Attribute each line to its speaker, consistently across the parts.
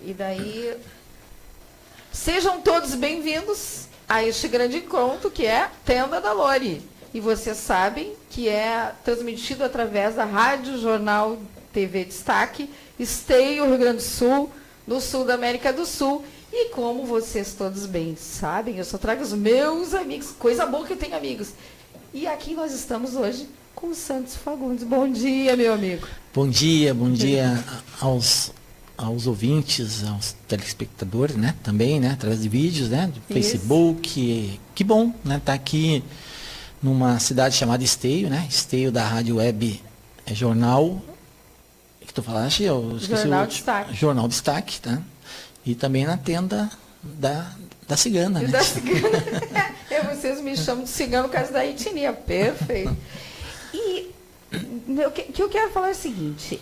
Speaker 1: E daí, sejam todos bem-vindos a este grande encontro que é Tenda da Lore. E vocês sabem que é transmitido através da Rádio Jornal TV Destaque, Esteio, Rio Grande do Sul, no sul da América do Sul. E como vocês todos bem sabem, eu só trago os meus amigos. Coisa boa que eu tenho amigos. E aqui nós estamos hoje com o Santos Fagundes. Bom dia, meu amigo.
Speaker 2: Bom dia aos ouvintes, aos telespectadores, né? Também, né? Através de vídeos, né? Do Facebook. Que bom, né? Tá aqui numa cidade chamada Esteio, né? Esteio da Rádio Web Jornal. O que tu falaste? Eu esqueci.
Speaker 1: Jornal Destaque.
Speaker 2: Jornal Destaque, tá? E também na tenda da cigana, né?
Speaker 1: Da cigana. Vocês me chamam de cigano por causa da etnia. Perfeito. E o que eu quero falar é o seguinte.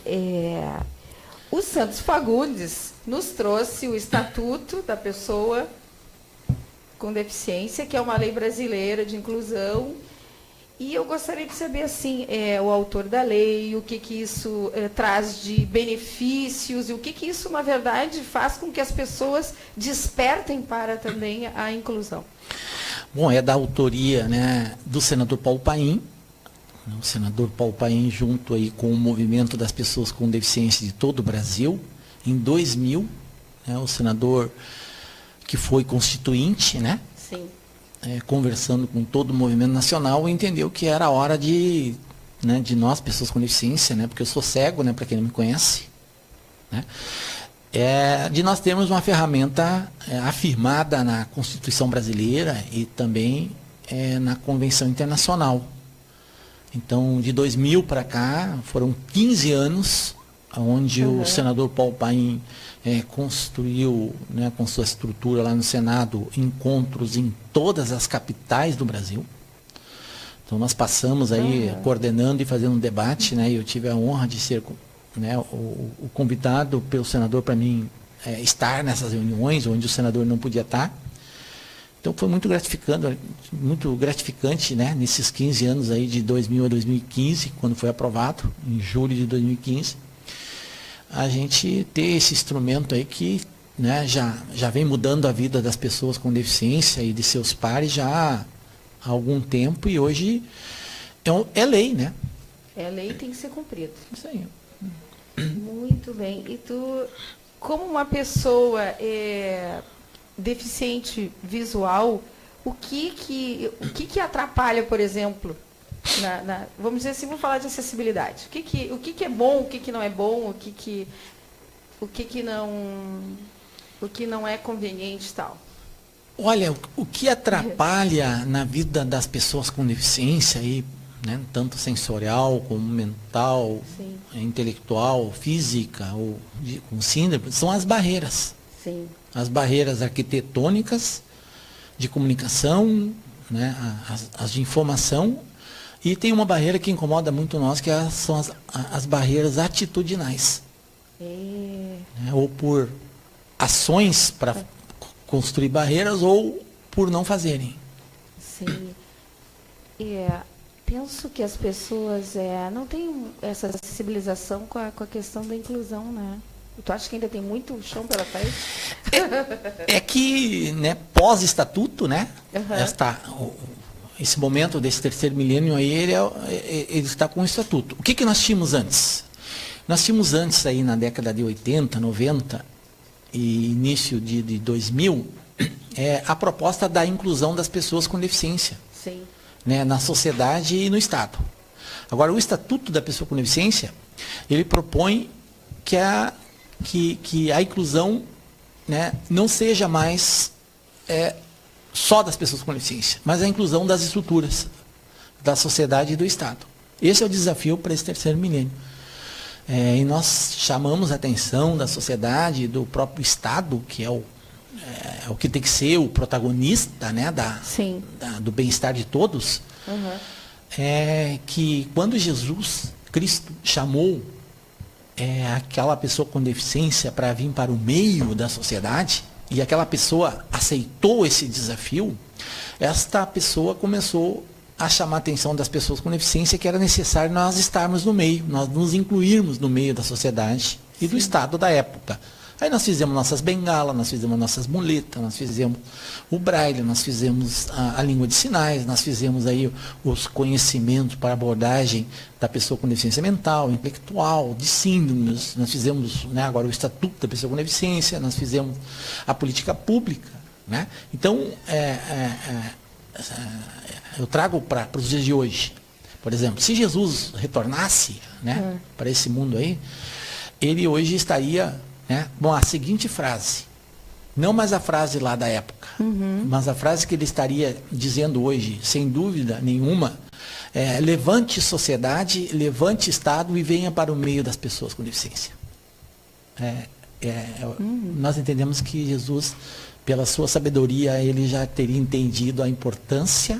Speaker 1: O Santos Fagundes nos trouxe o Estatuto da Pessoa com Deficiência, que é uma lei brasileira de inclusão. E eu gostaria de saber, assim, o autor da lei, o que isso traz de benefícios, e o que isso, na verdade, faz com que as pessoas despertem para também a inclusão.
Speaker 2: Bom, é da autoria, né, do senador Paulo Paim. O senador Paulo Paim, junto aí com o movimento das pessoas com deficiência de todo o Brasil, em 2000, né, o senador que foi constituinte, né?
Speaker 1: Sim.
Speaker 2: Conversando com todo o movimento nacional, entendeu que era a hora de nós, pessoas com deficiência, né, porque eu sou cego, né, para quem não me conhece, né, de nós termos uma ferramenta afirmada na Constituição brasileira e também na Convenção Internacional. Então, de 2000 para cá, foram 15 anos onde o senador Paulo Paim construiu, né, com sua estrutura lá no Senado, encontros em todas as capitais do Brasil. Então, nós passamos aí coordenando e fazendo um debate, né, e eu tive a honra de ser, né, o convidado pelo senador para mim estar nessas reuniões, onde o senador não podia estar. Então, foi muito gratificante, né, nesses 15 anos aí, de 2000 a 2015, quando foi aprovado, em julho de 2015, a gente ter esse instrumento aí que, né, já vem mudando a vida das pessoas com deficiência e de seus pares já há algum tempo, e hoje é lei, né?
Speaker 1: É lei e tem que ser cumprida.
Speaker 2: Isso aí.
Speaker 1: Muito bem. E tu, como uma pessoa deficiente visual, o que atrapalha, por exemplo, vamos dizer assim, vamos falar de acessibilidade. O que é bom, o que não é bom, o que não é conveniente e tal?
Speaker 2: Olha, o que atrapalha na vida das pessoas com deficiência, aí, né, tanto sensorial como mental, intelectual, física, ou com síndrome, são as barreiras. Sim. As barreiras arquitetônicas, de comunicação, né, as de informação. E tem uma barreira que incomoda muito nós, que são as barreiras atitudinais. Né, ou por ações para construir barreiras, ou por não fazerem.
Speaker 1: Sim. Penso que as pessoas não têm essa sensibilização com a questão da inclusão, né? Tu acha que ainda tem muito chão pela frente?
Speaker 2: É que, né, pós-estatuto, né, esse momento desse terceiro milênio aí, ele está com o estatuto. O que nós tínhamos antes? Nós tínhamos antes, aí na década de 80, 90 e início de 2000, a proposta da inclusão das pessoas com deficiência. Sim. Né, na sociedade e no Estado. Agora, o Estatuto da Pessoa com Deficiência, ele propõe que a inclusão, né, não seja mais só das pessoas com deficiência, mas a inclusão das estruturas da sociedade e do Estado. Esse é o desafio para esse terceiro milênio. E nós chamamos a atenção da sociedade, do próprio Estado, que é o que tem que ser o protagonista, né, do bem-estar de todos, que quando Jesus Cristo chamou aquela pessoa com deficiência para vir para o meio da sociedade, e aquela pessoa aceitou esse desafio, esta pessoa começou a chamar a atenção das pessoas com deficiência que era necessário nós estarmos no meio, nós nos incluirmos no meio da sociedade e do Estado da época. Aí nós fizemos nossas bengalas, nós fizemos nossas muletas, nós fizemos o braille, nós fizemos a língua de sinais, nós fizemos aí os conhecimentos para abordagem da pessoa com deficiência mental, intelectual, de síndromes, nós fizemos, né, agora o Estatuto da Pessoa com Deficiência, nós fizemos a política pública, né? Então, eu trago para os dias de hoje, por exemplo, se Jesus retornasse, né, para esse mundo aí, ele hoje estaria, né, bom, a seguinte frase, não mais a frase lá da época, mas a frase que ele estaria dizendo hoje, sem dúvida nenhuma, levante sociedade, levante Estado e venha para o meio das pessoas com deficiência. Nós entendemos que Jesus, pela sua sabedoria, ele já teria entendido a importância,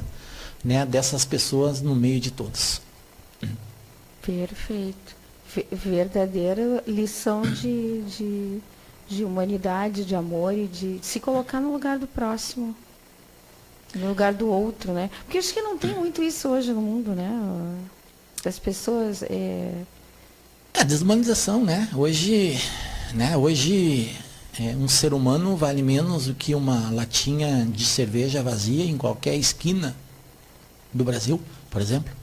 Speaker 2: né, dessas pessoas no meio de todos.
Speaker 1: Perfeito. Verdadeira lição de humanidade, de amor e de se colocar no lugar do próximo, no lugar do outro, né? Porque acho que não tem muito isso hoje no mundo, né? As pessoas...
Speaker 2: A desumanização, né? Hoje, um ser humano vale menos do que uma latinha de cerveja vazia em qualquer esquina do Brasil, por exemplo.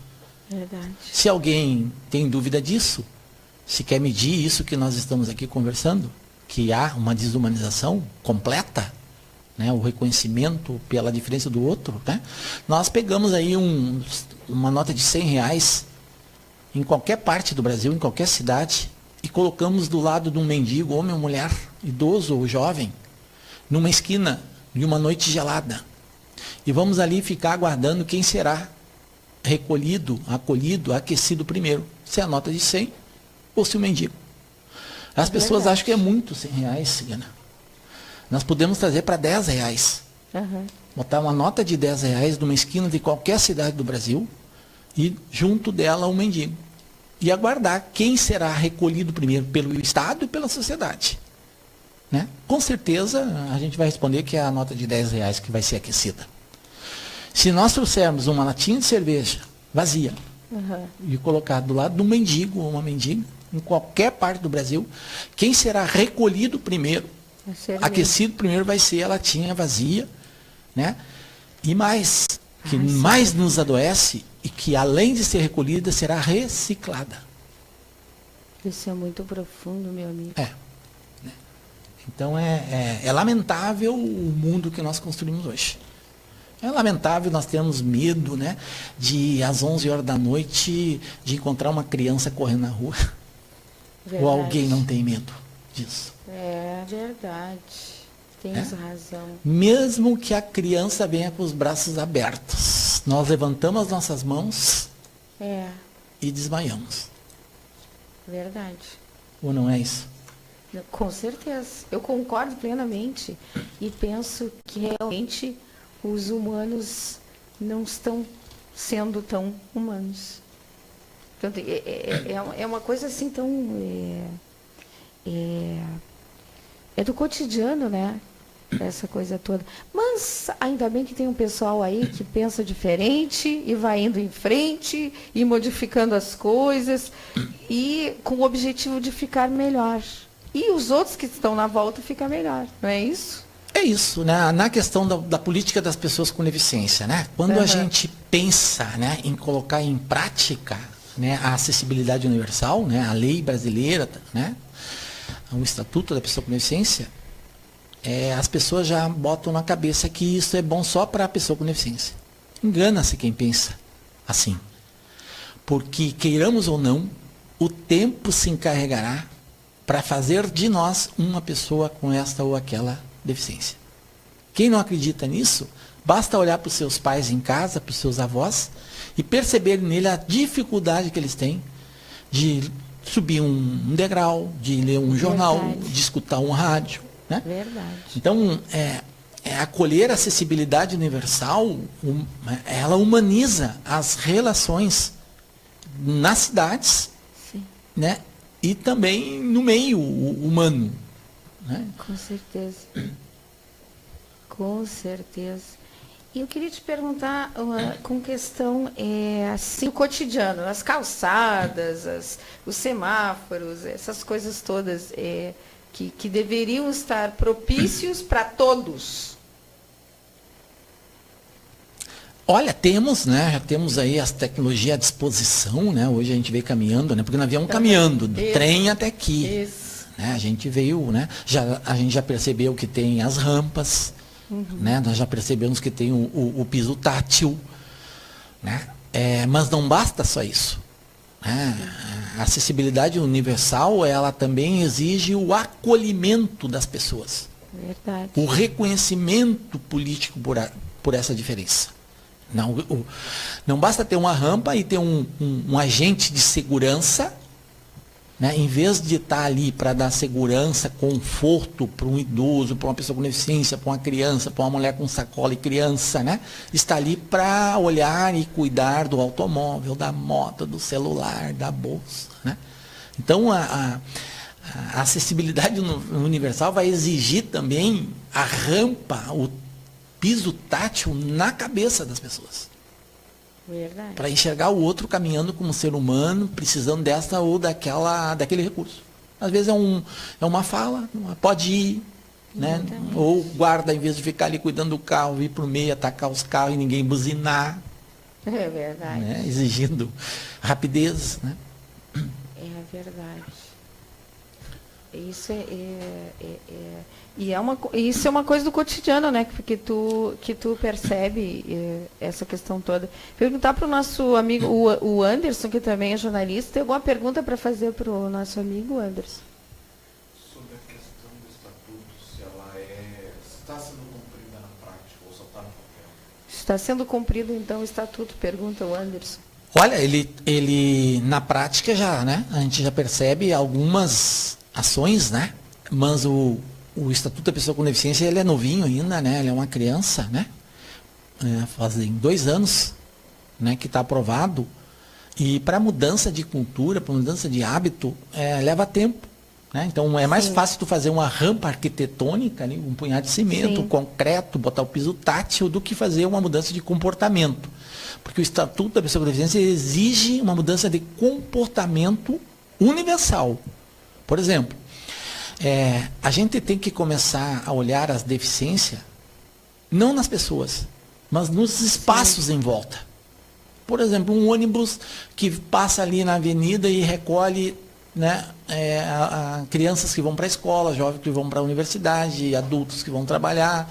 Speaker 1: Verdade.
Speaker 2: Se alguém tem dúvida disso, se quer medir isso que nós estamos aqui conversando, que há uma desumanização completa, né, o reconhecimento pela diferença do outro, né, nós pegamos aí uma nota de R$100 em qualquer parte do Brasil, em qualquer cidade, e colocamos do lado de um mendigo, homem ou mulher, idoso ou jovem, numa esquina de uma noite gelada. E vamos ali ficar aguardando quem será recolhido, acolhido, aquecido primeiro. Se é a nota de 100 ou se o mendigo. As pessoas acham que é muito R$100, Cigana. Nós podemos trazer para R$10. Botar uma nota de R$10 numa esquina de qualquer cidade do Brasil e junto dela um mendigo. E aguardar quem será recolhido primeiro pelo Estado e pela sociedade. Né? Com certeza a gente vai responder que é a nota de R$10 que vai ser aquecida. Se nós trouxermos uma latinha de cerveja vazia e colocar do lado de um mendigo ou uma mendiga, em qualquer parte do Brasil, quem será recolhido primeiro, aquecido primeiro, vai ser a latinha vazia, né? E mais, que mais nos adoece e que além de ser recolhida, será reciclada.
Speaker 1: Isso é muito profundo, meu amigo.
Speaker 2: Então é lamentável o mundo que nós construímos hoje. É lamentável, nós temos medo, né, de às 11 horas da noite de encontrar uma criança correndo na rua.
Speaker 1: Verdade.
Speaker 2: Ou alguém não tem medo disso.
Speaker 1: É verdade. Tens razão.
Speaker 2: Mesmo que a criança venha com os braços abertos, nós levantamos as nossas mãos e desmaiamos.
Speaker 1: Verdade.
Speaker 2: Ou não é isso?
Speaker 1: Com certeza. Eu concordo plenamente e penso que realmente os humanos não estão sendo tão humanos. Portanto, é uma coisa assim tão... É do cotidiano, né? Essa coisa toda. Mas ainda bem que tem um pessoal aí que pensa diferente e vai indo em frente e modificando as coisas e com o objetivo de ficar melhor. E os outros que estão na volta ficam melhor, não é isso?
Speaker 2: É isso, né? Na questão da política das pessoas com deficiência, né? Quando a gente pensa, né, em colocar em prática, né, a acessibilidade universal, né, a lei brasileira, né, o Estatuto da Pessoa com Deficiência, as pessoas já botam na cabeça que isso é bom só para a pessoa com deficiência. Engana-se quem pensa assim. Porque, queiramos ou não, o tempo se encarregará para fazer de nós uma pessoa com esta ou aquela deficiência. Quem não acredita nisso, basta olhar para os seus pais em casa, para os seus avós, e perceber nele a dificuldade que eles têm de subir um degrau, de ler um jornal, de escutar um rádio. Né?
Speaker 1: Verdade.
Speaker 2: Então, acolher a acessibilidade universal, ela humaniza as relações nas cidades, né? E também no meio humano. Né?
Speaker 1: Com certeza. Com certeza. E eu queria te perguntar com questão assim, o cotidiano, as calçadas, os semáforos, essas coisas todas. que deveriam estar propícios para todos?
Speaker 2: Olha, temos, né? Já temos aí as tecnologias à disposição, né? Hoje a gente veio caminhando, né? Porque nós viemos caminhando, do trem até aqui.
Speaker 1: Isso.
Speaker 2: Né? A gente veio, né? A gente já percebeu que tem as rampas, né? Nós já percebemos que tem o piso tátil, né? Mas não basta só isso. Né? A acessibilidade universal, ela também exige o acolhimento das pessoas.
Speaker 1: Verdade.
Speaker 2: O reconhecimento político por essa diferença. Não basta ter uma rampa e ter um agente de segurança, né? Em vez de estar ali para dar segurança, conforto para um idoso, para uma pessoa com deficiência, para uma criança, para uma mulher com sacola e criança, né? Está ali para olhar e cuidar do automóvel, da moto, do celular, da bolsa. Né? Então, a acessibilidade universal vai exigir também a rampa, o piso tátil na cabeça das pessoas.
Speaker 1: Verdade.
Speaker 2: Para enxergar o outro caminhando como ser humano, precisando dessa ou daquele recurso. Às vezes é uma fala, pode ir, né? Ou guarda, em vez de ficar ali cuidando do carro, ir para o meio, atacar os carros e ninguém buzinar.
Speaker 1: É verdade.
Speaker 2: Né? Exigindo rapidez. Né?
Speaker 1: É verdade. Isso isso é uma coisa do cotidiano, né? Que tu percebe essa questão toda. Perguntar para o nosso amigo, o Anderson, que também é jornalista, tem alguma pergunta para fazer para o nosso amigo Anderson?
Speaker 3: Sobre a questão do estatuto, se ela está sendo cumprida na prática ou só está no papel?
Speaker 1: Está sendo cumprido, então, o estatuto? Pergunta o Anderson.
Speaker 2: Olha, ele na prática já, né? A gente já percebe algumas ações, né? Mas o Estatuto da Pessoa com Deficiência, ele é novinho ainda, né? Ele é uma criança, né? Fazem 2 anos, né? Que está aprovado. E para mudança de cultura, para mudança de hábito, leva tempo. Né? Então é mais fácil tu fazer uma rampa arquitetônica, né? Um punhado de cimento, concreto, botar o piso tátil, do que fazer uma mudança de comportamento. Porque o Estatuto da Pessoa com Deficiência exige uma mudança de comportamento universal. Por exemplo, a gente tem que começar a olhar as deficiências não nas pessoas, mas nos espaços em volta. Por exemplo, um ônibus que passa ali na avenida e recolhe, né, crianças que vão para a escola, jovens que vão para a universidade, adultos que vão trabalhar,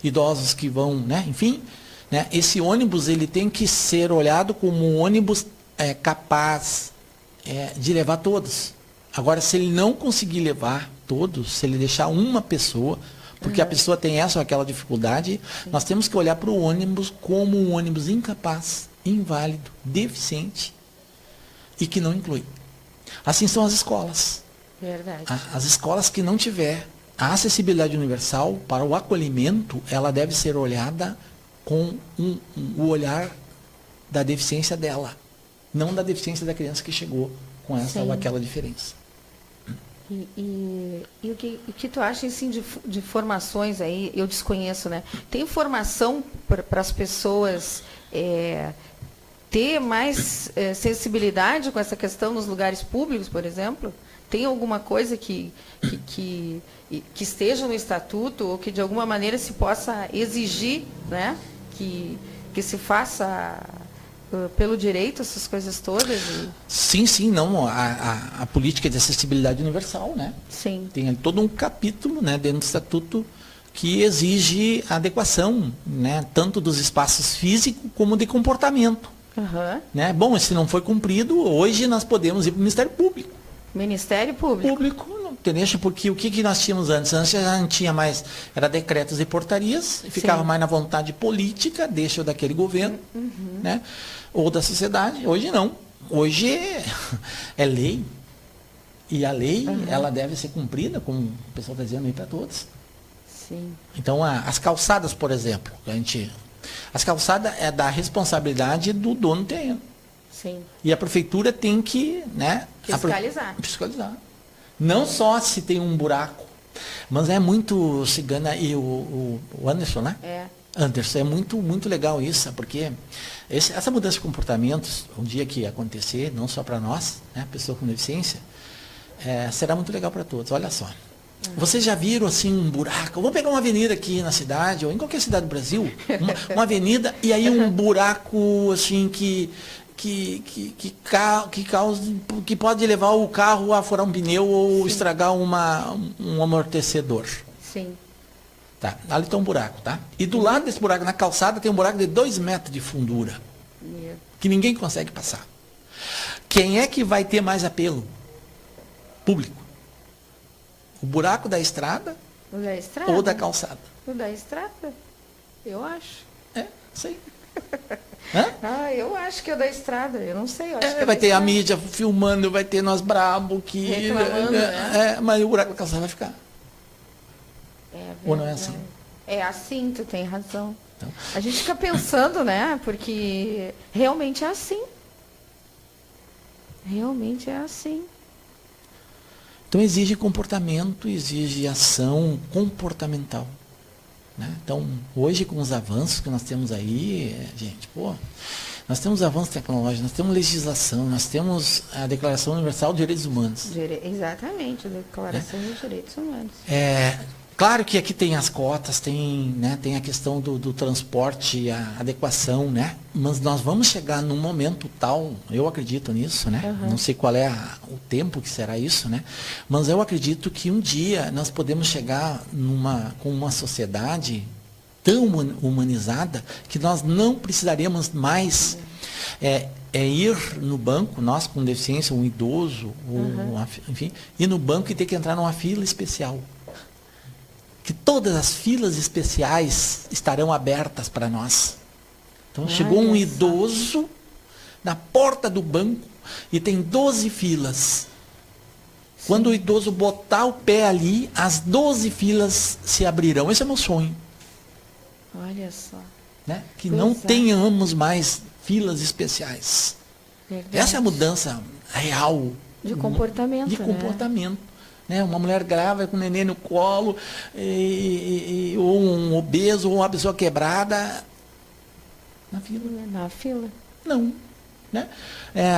Speaker 2: idosos que vão, né, enfim. Né, esse ônibus ele tem que ser olhado como um ônibus capaz de levar todos. Agora, se ele não conseguir levar todos, se ele deixar uma pessoa, porque a pessoa tem essa ou aquela dificuldade, nós temos que olhar para o ônibus como um ônibus incapaz, inválido, deficiente e que não inclui. Assim são as escolas.
Speaker 1: Verdade.
Speaker 2: As escolas que não tiver a acessibilidade universal para o acolhimento, ela deve ser olhada com o olhar da deficiência dela, não da deficiência da criança que chegou com essa ou aquela diferença.
Speaker 1: E o que tu acha assim, de formações aí? Eu desconheço, né? Tem formação para as pessoas ter mais sensibilidade com essa questão nos lugares públicos, por exemplo? Tem alguma coisa que esteja no estatuto ou que de alguma maneira se possa exigir, né? Que se faça pelo direito, essas coisas todas?
Speaker 2: Sim, não. A política de acessibilidade universal, né?
Speaker 1: Sim.
Speaker 2: Tem todo um capítulo, né, dentro do estatuto que exige a adequação, né, tanto dos espaços físicos como de comportamento.
Speaker 1: Uhum.
Speaker 2: Né? Bom, se não foi cumprido, hoje nós podemos ir para o Ministério Público.
Speaker 1: Ministério Público?
Speaker 2: Não tem, porque o que nós tínhamos antes? Antes a gente tinha mais, era decretos e portarias, e ficava mais na vontade política, deixa daquele governo, né? Ou da sociedade. Hoje não. Hoje é lei. E a lei, ela deve ser cumprida, como o pessoal está dizendo aí para todos.
Speaker 1: Sim.
Speaker 2: Então, as calçadas, por exemplo, as calçadas é da responsabilidade do dono do terreno.
Speaker 1: Sim.
Speaker 2: E a prefeitura tem que, né, fiscalizar. Não só se tem um buraco, mas é muito cigana, e o Anderson, né? Anderson, é muito legal isso, porque essa mudança de comportamentos, um dia que acontecer, não só para nós, né, pessoa com deficiência, será muito legal para todos. Olha só, Vocês já viram assim um buraco? Vamos pegar uma avenida aqui na cidade, ou em qualquer cidade do Brasil, uma avenida, e aí um buraco assim que pode levar o carro a furar um pneu ou estragar um amortecedor.
Speaker 1: Sim.
Speaker 2: Tá, ali está um buraco, tá? E do lado desse buraco, na calçada, tem um buraco de 2 metros de fundura, que ninguém consegue passar. Quem é que vai ter mais apelo? Público. O buraco da estrada,
Speaker 1: O da estrada?
Speaker 2: ou da calçada?
Speaker 1: O da estrada? Eu acho.
Speaker 2: É, sei. Hã?
Speaker 1: Eu acho que é o da estrada. Eu não sei. Eu acho que é
Speaker 2: Vai
Speaker 1: da
Speaker 2: ter a
Speaker 1: estrada.
Speaker 2: mídia filmando, vai ter nós brabo que.
Speaker 1: Reclamando, né?
Speaker 2: Mas o buraco da calçada vai ficar.
Speaker 1: É
Speaker 2: Ou não é
Speaker 1: verdade.
Speaker 2: assim?
Speaker 1: É assim, tu tem razão.
Speaker 2: Então,
Speaker 1: A gente fica pensando, né? Porque realmente é assim. Realmente é assim.
Speaker 2: então exige comportamento, exige ação comportamental. Né? Então, hoje com os avanços que nós temos aí, gente, nós temos avanços tecnológicos, nós temos legislação, nós temos a Declaração Universal de Direitos Humanos.
Speaker 1: Exatamente, a Declaração dos Direitos Humanos.
Speaker 2: Claro que aqui tem as cotas, tem a questão do transporte, a adequação, né? Mas nós vamos chegar num momento tal, eu acredito nisso, né?
Speaker 1: Uhum.
Speaker 2: Não sei qual é o tempo que será isso, né? Mas eu acredito que um dia nós podemos chegar com uma sociedade tão humanizada que nós não precisaremos mais ir no banco, nós com deficiência, um idoso, enfim, ir no banco e ter que entrar numa fila especial. Que todas as filas especiais estarão abertas para nós. Então, chegou um idoso na porta do banco e tem 12 filas. Sim. Quando o idoso botar o pé ali, as 12 filas se abrirão. Esse é o meu sonho.
Speaker 1: Olha só.
Speaker 2: Né? Que não tenhamos mais filas especiais.
Speaker 1: Verdade.
Speaker 2: Essa é a mudança real.
Speaker 1: De comportamento.
Speaker 2: De comportamento. Né? Uma mulher grávida com um neném no colo, ou um obeso, ou uma pessoa quebrada. Na fila.
Speaker 1: Na fila.
Speaker 2: Não. Né?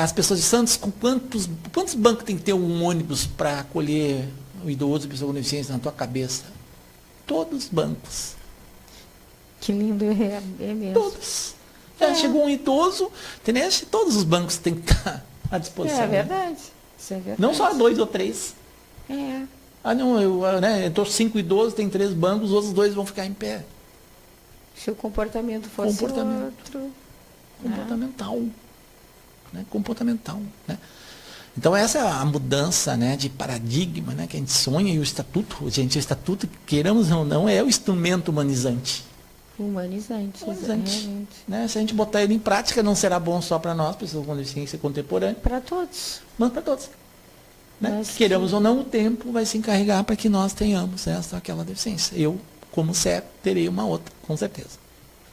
Speaker 2: As pessoas de Santos, com quantos bancos tem que ter um ônibus para acolher o idoso e pessoa com deficiência na tua cabeça? Todos os bancos.
Speaker 1: Que lindo, é mesmo.
Speaker 2: Todos. Chegou um idoso, entendeu? Todos os bancos têm que estar à disposição.
Speaker 1: É verdade. Isso é verdade.
Speaker 2: Não só 2 ou 3. Não, entrou 5 idosos, tem 3 bancos, os outros 2 vão ficar em pé.
Speaker 1: Se o comportamento fosse outro.
Speaker 2: Comportamental. Né? Comportamental. Né? Então essa é a mudança, né, de paradigma, né, que a gente sonha, e o estatuto, queiramos ou não, é o instrumento humanizante.
Speaker 1: Humanizante.
Speaker 2: Né? Se a gente botar ele em prática, não será bom só para nós, pessoas com deficiência contemporânea.
Speaker 1: Para todos.
Speaker 2: Mas para todos. Né? Queiramos ou não, o tempo vai se encarregar para que nós tenhamos aquela deficiência. Eu, como cego, terei uma outra, com certeza.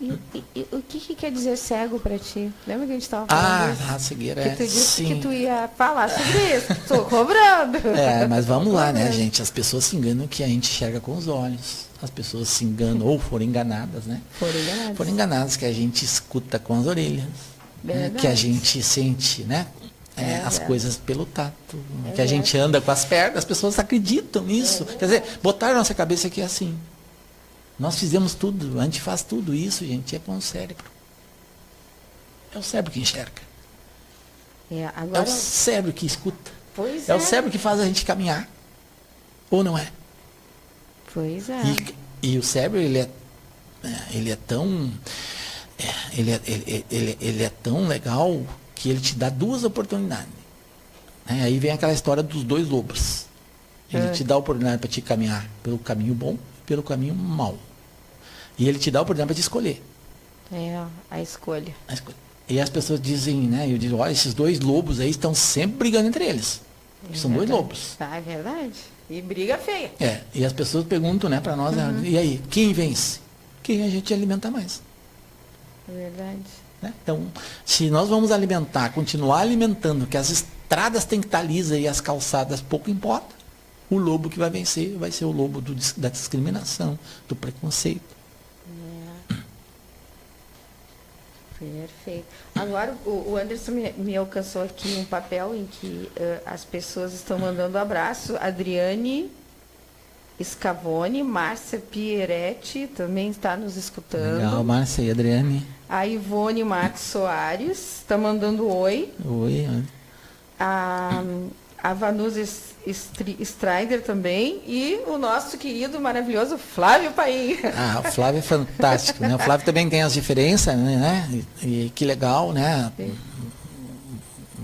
Speaker 1: E o que quer dizer cego para ti? Lembra que a gente estava falando disso?
Speaker 2: A cegueira
Speaker 1: que tu disse que tu ia falar sobre isso. Estou cobrando.
Speaker 2: Mas vamos lá, né, gente? As pessoas se enganam que a gente enxerga com os olhos. As pessoas se enganam, ou foram enganadas, né? Foram enganadas, que a gente escuta com as orelhas. Né? Que a gente sente, né? As coisas pelo tato. Que a gente anda com as pernas, as pessoas acreditam nisso. Quer dizer, botaram na nossa cabeça que é assim. Nós fizemos tudo, a gente faz tudo isso, gente, é com o cérebro. É o cérebro que enxerga.
Speaker 1: Agora...
Speaker 2: É o cérebro que escuta.
Speaker 1: Pois
Speaker 2: é o cérebro que faz a gente caminhar. Ou não é?
Speaker 1: Pois é.
Speaker 2: E o cérebro, ele é tão... Ele é tão legal que ele te dá 2 oportunidades. Aí vem aquela história dos 2 lobos. Ele te dá a oportunidade para te caminhar pelo caminho bom e pelo caminho mau. E ele te dá a oportunidade para te escolher.
Speaker 1: A escolha.
Speaker 2: E as pessoas dizem, né? Eu digo, olha, esses 2 lobos aí estão sempre brigando entre eles. São 2 lobos.
Speaker 1: É verdade. E briga feia.
Speaker 2: E as pessoas perguntam, né, para nós, e aí, quem vence? Quem a gente alimenta mais.
Speaker 1: É verdade.
Speaker 2: Né? Então, se nós vamos continuar alimentando, que as estradas têm que estar lisas e as calçadas pouco importa, o lobo que vai vencer vai ser o lobo da discriminação, do preconceito.
Speaker 1: Perfeito. Agora, o Anderson me alcançou aqui um papel em que as pessoas estão mandando abraço. Adriane Scavone, Márcia Pieretti também está nos escutando.
Speaker 2: Legal, Márcia e Adriane.
Speaker 1: A Ivone Marques Soares está mandando oi.
Speaker 2: Oi.
Speaker 1: A Vanusa Strider também. E o nosso querido, maravilhoso Flávio Paim.
Speaker 2: Ah, o Flávio é fantástico, né? O Flávio também tem as diferenças, né? E que legal, né?
Speaker 1: Sim.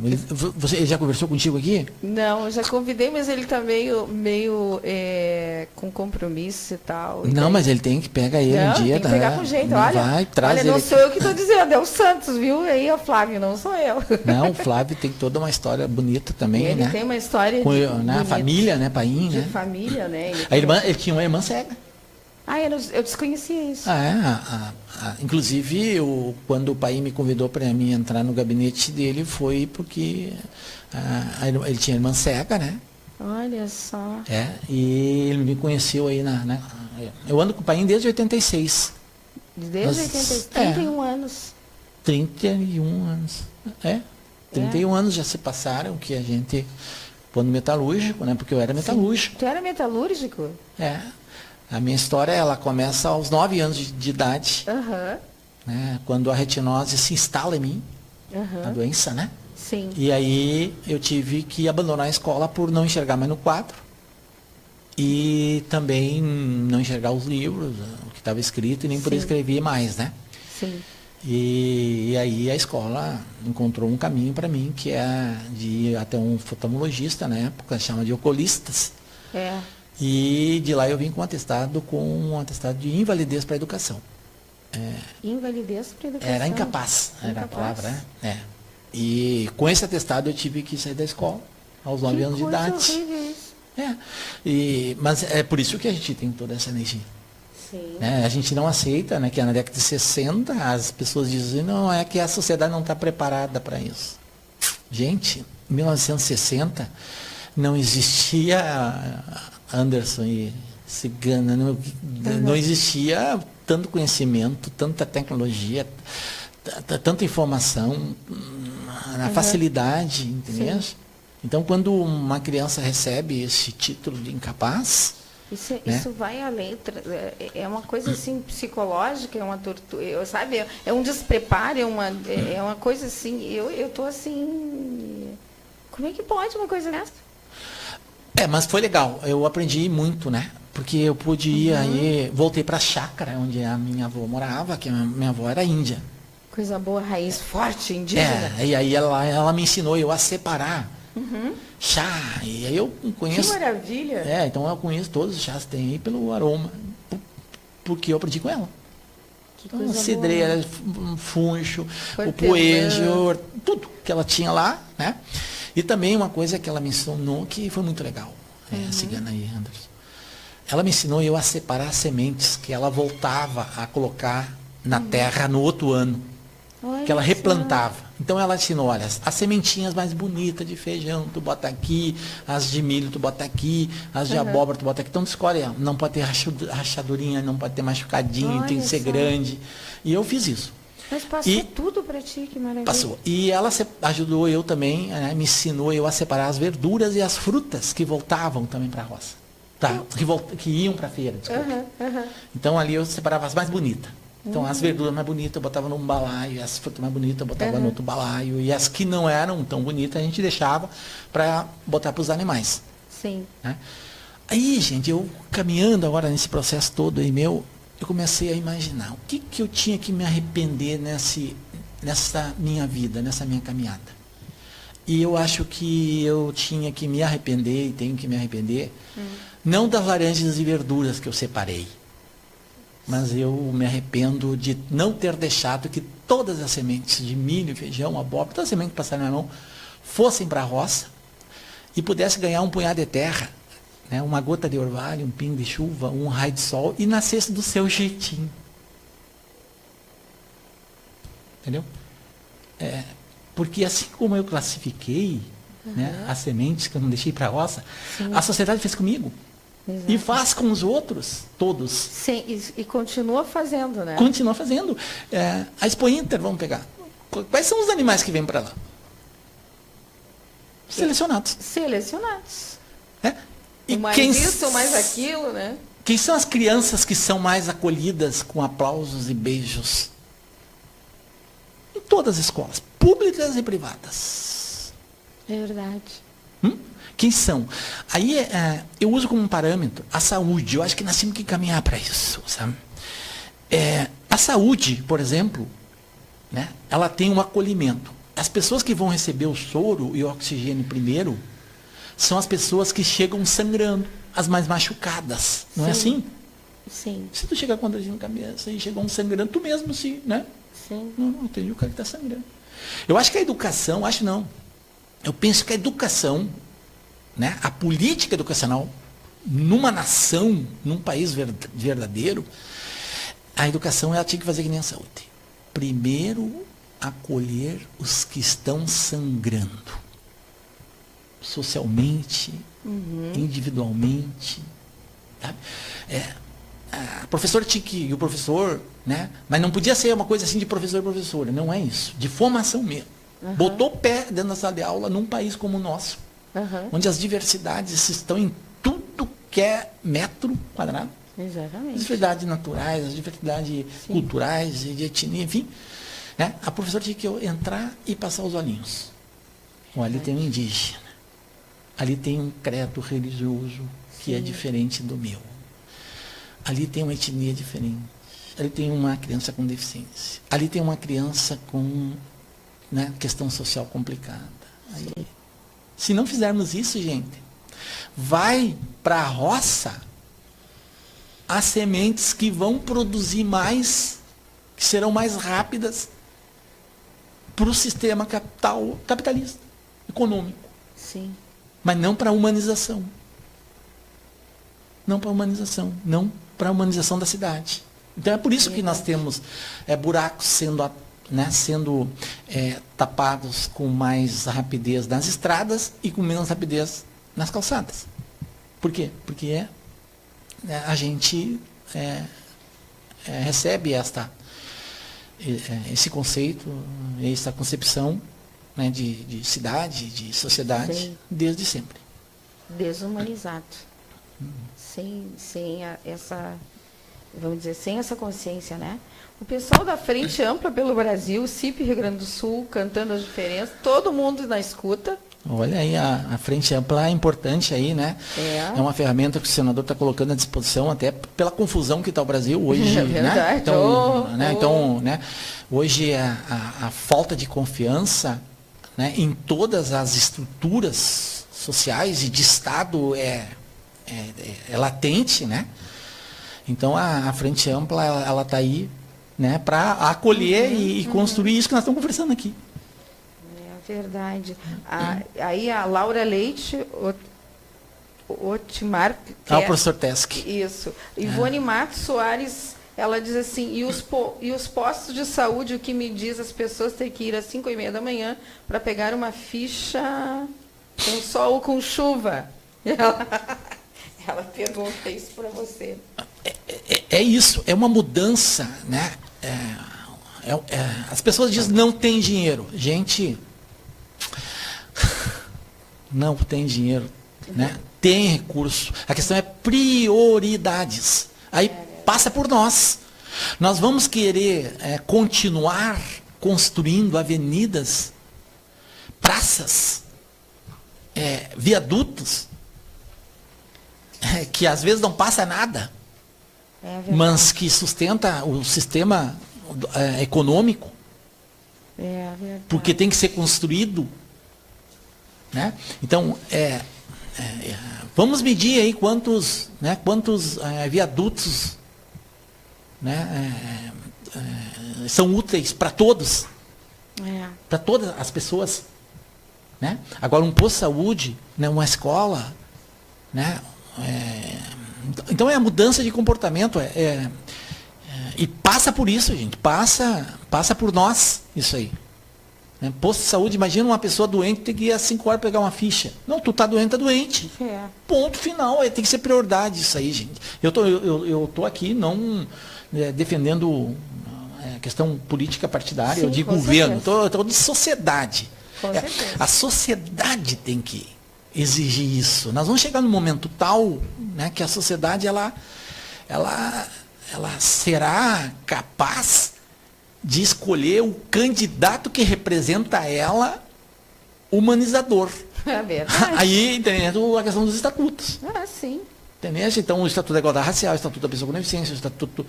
Speaker 2: Ele já conversou contigo aqui?
Speaker 1: Não, eu já convidei, mas ele está meio com compromisso e tal.
Speaker 2: Não, mas ele tem que pegar ele um dia.
Speaker 1: Tem que pegar com jeito. Olha,
Speaker 2: não
Speaker 1: sou eu que estou dizendo, é o Santos, viu? Aí é o Flávio, não sou eu.
Speaker 2: Não, o Flávio tem toda uma história bonita também,
Speaker 1: ele
Speaker 2: né?
Speaker 1: tem uma história
Speaker 2: com a família, né? Paim,
Speaker 1: de
Speaker 2: né?
Speaker 1: família, né?
Speaker 2: Ele tinha uma irmã cega.
Speaker 1: Eu desconhecia isso.
Speaker 2: Inclusive, quando o pai me convidou para mim entrar no gabinete dele, foi porque ele tinha irmã cega, né?
Speaker 1: Olha só.
Speaker 2: E ele me conheceu aí eu ando com o pai desde 86.
Speaker 1: Desde 86, 31 anos.
Speaker 2: 31 anos. 31 anos já se passaram que a gente quando metalúrgico, né? Porque eu era metalúrgico.
Speaker 1: Sim. Tu era metalúrgico?
Speaker 2: A minha história, ela começa aos 9 anos de idade, né, quando a retinose se instala em mim, a doença, né?
Speaker 1: Sim.
Speaker 2: E aí eu tive que abandonar a escola por não enxergar mais no quadro e também não enxergar os livros, o que estava escrito, e nem poder escrever mais, né?
Speaker 1: Sim.
Speaker 2: E aí a escola encontrou um caminho para mim, que é de ir até um oftalmologista, na época, chama de oculistas. E de lá eu vim com um atestado de invalidez para a educação.
Speaker 1: Invalidez para a educação?
Speaker 2: Era incapaz, era a palavra, né? E com esse atestado eu tive que sair da escola, aos 9 anos de idade. Mas é por isso que a gente tem toda essa energia.
Speaker 1: Sim.
Speaker 2: A gente não aceita, né, que na década de 60 as pessoas dizem, não, é que a sociedade não está preparada para isso. Gente, em 1960 não existia Anderson e Cigana, não existia tanto conhecimento, tanta tecnologia, tanta informação, na facilidade, entendeu? Então, quando uma criança recebe esse título de incapaz...
Speaker 1: Isso vai além, é uma coisa assim psicológica, é uma tortura, sabe? É um despreparo, é uma coisa assim, eu estou assim... Como é que pode uma coisa dessa?
Speaker 2: Mas foi legal, eu aprendi muito, né? Porque eu pude ir aí, voltei para a chácara onde a minha avó morava, que a minha avó era índia.
Speaker 1: Coisa boa, raiz forte, indígena.
Speaker 2: E aí ela me ensinou eu a separar chá, e aí eu conheço...
Speaker 1: Que maravilha!
Speaker 2: Então eu conheço todos os chás que tem aí pelo aroma, porque eu aprendi com ela. Então, cidreira, funcho, o poejo, tudo que ela tinha lá, né? E também uma coisa que ela me ensinou que foi muito legal, a cigana aí, Anderson. Ela me ensinou eu a separar as sementes que ela voltava a colocar na terra no outro ano, que ela replantava. Então ela ensinou, olha, as sementinhas mais bonitas de feijão, tu bota aqui, as de milho tu bota aqui, as de abóbora tu bota aqui. Então tu escolhe, não pode ter rachadurinha, não pode ter machucadinho, tem que ser grande. E eu fiz isso.
Speaker 1: Mas passou tudo para ti, que maravilha.
Speaker 2: Passou. E ela ajudou eu também, me ensinou eu a separar as verduras e as frutas que voltavam também para a roça. Que iam para a feira, desculpa. Então ali eu separava as mais bonitas. Então as verduras mais bonitas eu botava num balaio, as frutas mais bonitas eu botava no outro balaio, e as que não eram tão bonitas a gente deixava para botar para os animais.
Speaker 1: Sim.
Speaker 2: Né? Aí, gente, eu caminhando agora nesse processo todo aí meu, eu comecei a imaginar o que eu tinha que me arrepender nessa minha vida, nessa minha caminhada. E eu acho que eu tinha que me arrepender, e tenho que me arrepender, não das laranjas e verduras que eu separei, mas eu me arrependo de não ter deixado que todas as sementes de milho, feijão, abóbora, todas as sementes que passaram na minha mão, fossem para a roça e pudesse ganhar um punhado de terra, né, uma gota de orvalho, um pingo de chuva, um raio de sol, e nascesse do seu jeitinho. Entendeu? Porque assim como eu classifiquei as sementes que eu não deixei para a roça, a sociedade fez comigo. Exato. E faz com os outros, todos.
Speaker 1: Sim, e continua fazendo, né?
Speaker 2: Continua fazendo. A Expo Inter, vamos pegar. Quais são os animais que vêm para lá? Selecionados.
Speaker 1: Selecionados.
Speaker 2: E
Speaker 1: mais
Speaker 2: quem
Speaker 1: isso, mais aquilo, né?
Speaker 2: Quem são as crianças que são mais acolhidas com aplausos e beijos? Em todas as escolas, públicas e privadas.
Speaker 1: É verdade.
Speaker 2: Quem são? Aí eu uso como um parâmetro a saúde. Eu acho que nós temos que caminhar para isso, sabe? A saúde, por exemplo, né, ela tem um acolhimento. As pessoas que vão receber o soro e o oxigênio primeiro são as pessoas que chegam sangrando, as mais machucadas. Não é assim?
Speaker 1: Sim.
Speaker 2: Se tu chegar com a dorzinha na cabeça e chegou um sangrando, tu mesmo se, né?
Speaker 1: Sim.
Speaker 2: Não, tem o cara que está sangrando. Eu acho que a educação, eu penso que a educação, né, a política educacional, numa nação, num país verdadeiro, a educação ela tinha que fazer que nem a saúde. Primeiro, acolher os que estão sangrando. Socialmente, individualmente. Sabe? A professora tinha que, e o professor, né? Mas não podia ser uma coisa assim de professor e professora, não é isso. De formação mesmo. Botou o pé dentro da sala de aula num país como o nosso, onde as diversidades estão em tudo que é metro quadrado.
Speaker 1: Exatamente.
Speaker 2: As diversidades naturais, as diversidades culturais, de etnia, enfim. Né? A professora tinha que entrar e passar os olhinhos. Ali tem um indígena. Ali tem um credo religioso que é diferente do meu. Ali tem uma etnia diferente. Ali tem uma criança com deficiência. Ali tem uma criança com, né, questão social complicada. Aí, se não fizermos isso, gente, vai para a roça as sementes que vão produzir mais, que serão mais rápidas para o sistema capitalista, econômico.
Speaker 1: Sim.
Speaker 2: Mas não para a humanização. Não para a humanização. Não para a humanização da cidade. Então é por isso que nós temos buracos sendo tapados com mais rapidez nas estradas e com menos rapidez nas calçadas. Por quê? Porque a gente recebe esse conceito, essa concepção, né, de cidade, de sociedade, desde sempre.
Speaker 1: Desumanizado. Sem essa, vamos dizer, sem essa consciência, né? O pessoal da Frente Ampla pelo Brasil, o CIP Rio Grande do Sul, cantando as diferenças, todo mundo na escuta.
Speaker 2: Olha aí, a Frente Ampla é importante aí, né? É uma ferramenta que o senador está colocando à disposição, até pela confusão que está o Brasil hoje.
Speaker 1: É verdade.
Speaker 2: Né? Então, né? Hoje a falta de confiança, né, em todas as estruturas sociais e de Estado é latente, né? Então a Frente Ampla ela está aí, né, para acolher e construir isso que nós estamos conversando aqui.
Speaker 1: É verdade. Aí a Laura Leite, Otimar...
Speaker 2: O professor Tesk.
Speaker 1: Isso. Ivone Matos Soares, ela diz assim, e os postos de saúde, o que me diz, as pessoas têm que ir às 5h30 da manhã para pegar uma ficha com sol ou com chuva. Ela pergunta isso para você.
Speaker 2: É isso, é uma mudança, né? As pessoas dizem não tem dinheiro. Gente, não tem dinheiro, né? Tem recurso. A questão é prioridades. Aí passa por nós. Nós vamos querer continuar construindo avenidas, praças, viadutos, que às vezes não passa nada, mas que sustenta o sistema econômico, porque tem que ser construído, né? Então, vamos medir aí quantos viadutos, né, são úteis para todos, para todas as pessoas, né? Agora, um posto de saúde, né, uma escola, né? Então é a mudança de comportamento, e passa por isso, gente, passa por nós isso aí. Posto de saúde, imagina uma pessoa doente tem que ir às 5 horas pegar uma ficha. Não, tu tá doente, tá doente. Ponto final, tem que ser prioridade isso aí, gente. Eu tô aqui não defendendo a questão política partidária,
Speaker 1: sim,
Speaker 2: ou de governo, estou de sociedade.
Speaker 1: Com certeza.
Speaker 2: A sociedade tem que exigir isso. Nós vamos chegar num momento tal, né, que a sociedade ela será capaz de escolher o candidato que representa ela humanizador.
Speaker 1: É verdade.
Speaker 2: Aí tem a questão dos estatutos.
Speaker 1: Ah, sim.
Speaker 2: Entendeu? Então, o Estatuto da Igualdade Racial, o Estatuto da Pessoa com Deficiência, o Estatuto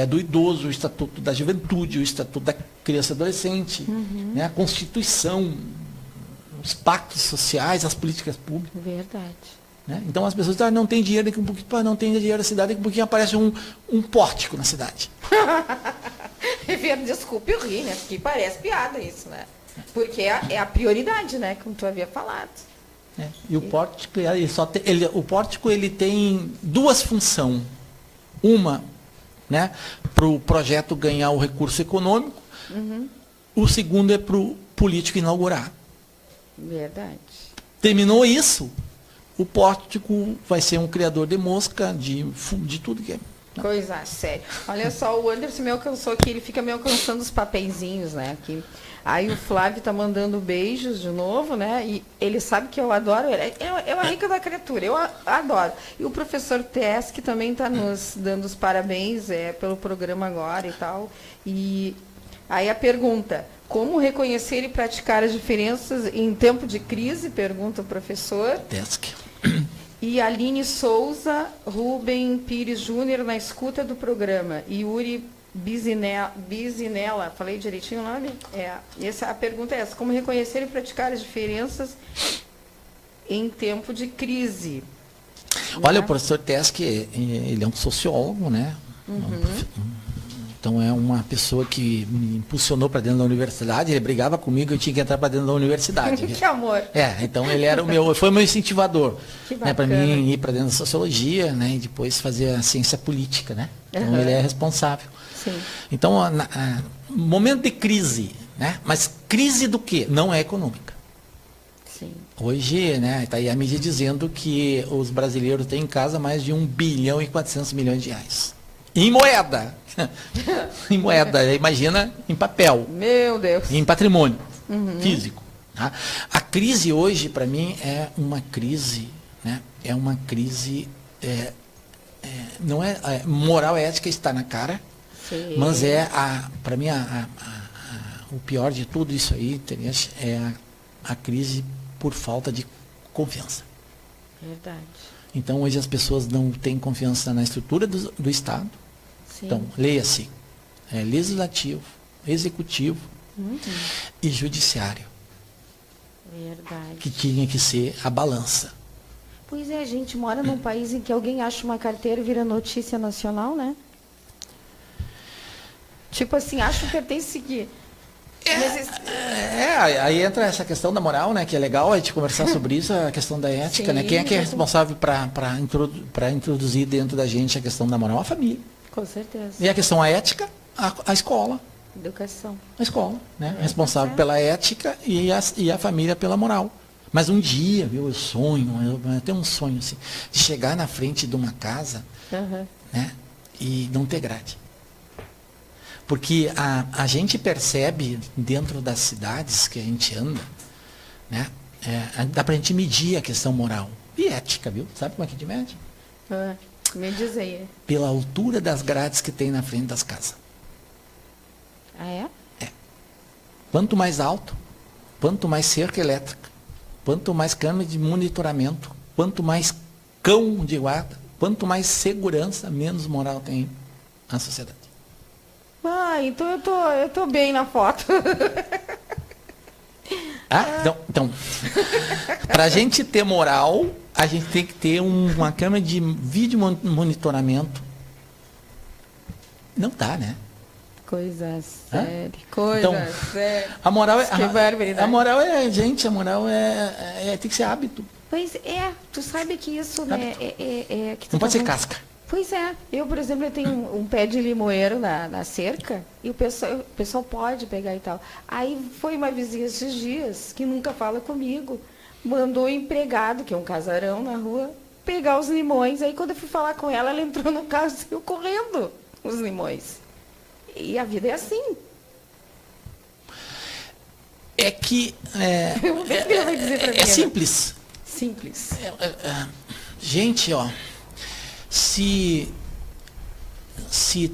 Speaker 2: do Idoso, o Estatuto da Juventude, o Estatuto da Criança e Adolescente, né? A Constituição, os pactos sociais, as políticas públicas.
Speaker 1: Verdade.
Speaker 2: Né? Então, as pessoas dizem, não tem dinheiro, daqui um pouquinho, não tem dinheiro na cidade, daqui um pouquinho aparece um pórtico na cidade.
Speaker 1: Desculpe, eu ri, né? Porque parece piada isso, né? Porque é a prioridade, né? Como tu havia falado.
Speaker 2: E o pórtico, o pórtico ele tem duas funções. Uma, né, para o projeto ganhar o recurso econômico. O segundo é para o político inaugurar.
Speaker 1: Verdade.
Speaker 2: Terminou isso, o pórtico vai ser um criador de mosca, de tudo que é.
Speaker 1: Coisa séria. Olha só, o Anderson me alcançou aqui, ele fica me alcançando os papeizinhos, né? Aqui. Aí o Flávio tá mandando beijos de novo, né? E ele sabe que eu adoro ele. É uma rica da criatura, eu adoro. E o professor Tesk também está nos dando os parabéns pelo programa agora e tal. E aí a pergunta, como reconhecer e praticar as diferenças em tempo de crise? Pergunta o professor.
Speaker 2: Tesk.
Speaker 1: E Aline Souza, Rubem Pires Júnior na escuta do programa. E Yuri Bizinella, falei direitinho o nome? A pergunta é essa, como reconhecer e praticar as diferenças em tempo de crise?
Speaker 2: Olha, o professor Tesk, ele é um sociólogo, né? Então é uma pessoa que me impulsionou para dentro da universidade, ele brigava comigo, eu tinha que entrar para dentro da universidade.
Speaker 1: Que amor!
Speaker 2: Então ele era foi o meu incentivador,
Speaker 1: né,
Speaker 2: para mim ir para dentro da sociologia, né, e depois fazer a ciência política, né? Então ele é responsável.
Speaker 1: Sim.
Speaker 2: Então, momento de crise, né? Mas crise do quê? Não é econômica.
Speaker 1: Sim.
Speaker 2: Hoje, né, está aí a mídia dizendo que os brasileiros têm em casa mais de 1 bilhão e 400 milhões de reais. Em moeda. Em moeda, imagina em papel.
Speaker 1: Meu Deus.
Speaker 2: Em patrimônio físico. Tá? A crise hoje, para mim, é uma crise, né? É uma crise, não é, moral e ética está na cara,
Speaker 1: Sim.
Speaker 2: mas para mim, o pior de tudo isso aí, é a crise por falta de confiança.
Speaker 1: Verdade.
Speaker 2: Então, hoje as pessoas não têm confiança na estrutura do Estado.
Speaker 1: Sim.
Speaker 2: Então, leia-se, legislativo, executivo e judiciário.
Speaker 1: Verdade.
Speaker 2: Que tinha que ser a balança.
Speaker 1: Pois é, a gente mora num país em que alguém acha uma carteira e vira notícia nacional, né? Tipo assim, acho que pertence que...
Speaker 2: Aí entra essa questão da moral, né? Que é legal a gente conversar sobre isso, a questão da ética,
Speaker 1: Sim,
Speaker 2: né? Quem é que é responsável para introduzir dentro da gente a questão da moral? A família.
Speaker 1: Com certeza.
Speaker 2: E a questão ética, a escola.
Speaker 1: Educação.
Speaker 2: A escola, né? Responsável pela ética e a família pela moral. Mas um dia, eu tenho um sonho assim, de chegar na frente de uma casa, né? E não ter grade. Porque a gente percebe dentro das cidades que a gente anda, né? Dá pra gente medir a questão moral e ética, viu? Sabe como é que a gente mede?
Speaker 1: Me diz aí.
Speaker 2: Pela altura das grades que tem na frente das casas.
Speaker 1: Ah, é?
Speaker 2: Quanto mais alto, quanto mais cerca elétrica, quanto mais câmera de monitoramento, quanto mais cão de guarda, quanto mais segurança, menos moral tem a sociedade.
Speaker 1: Então eu tô bem na foto.
Speaker 2: Então para a gente ter moral, a gente tem que ter uma câmera de vídeo monitoramento. Não tá, né?
Speaker 1: Coisa séria, séria.
Speaker 2: A moral
Speaker 1: barbaridade.
Speaker 2: A moral gente, a moral tem que ser hábito.
Speaker 1: Pois é, tu sabe que isso, né? Que tu
Speaker 2: não pode ser casca.
Speaker 1: Pois é, eu, por exemplo, eu tenho um pé de limoeiro na cerca e o pessoal pode pegar e tal. Aí foi uma vizinha esses dias, que nunca fala comigo, mandou o empregado, que é um casarão na rua, pegar os limões. Aí quando eu fui falar com ela, ela entrou no carro e saiu correndo os limões. E a vida é assim.
Speaker 2: É que
Speaker 1: Vamos ver o que ela vai dizer pra mim.
Speaker 2: simples.
Speaker 1: Simples.
Speaker 2: Gente, ó, se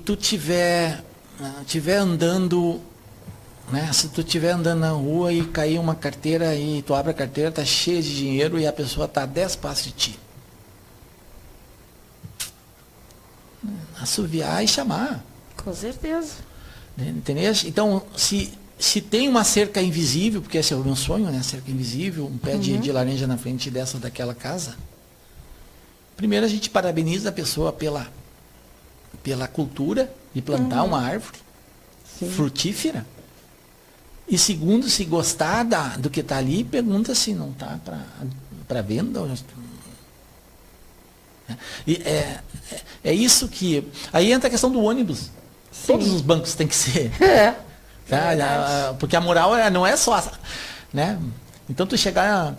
Speaker 2: tu tiver andando, né? Se tu estiver andando na rua e cair uma carteira e tu abre a carteira, tá cheia de dinheiro e a pessoa tá a 10 passos de ti. Assoviar e chamar.
Speaker 1: Com certeza.
Speaker 2: Entendeu? Então, se tem uma cerca invisível, porque esse é o meu sonho, né? Cerca invisível, um pé de laranja na frente dessa daquela casa. Primeiro a gente parabeniza a pessoa pela cultura de plantar uma árvore frutífera. E segundo, se gostar do que está ali, pergunta se não está para venda. E é isso que... Aí entra a questão do ônibus.
Speaker 1: Sim.
Speaker 2: Todos os bancos têm que ser. Tá? Porque a moral não é só... Né? Então tu chegar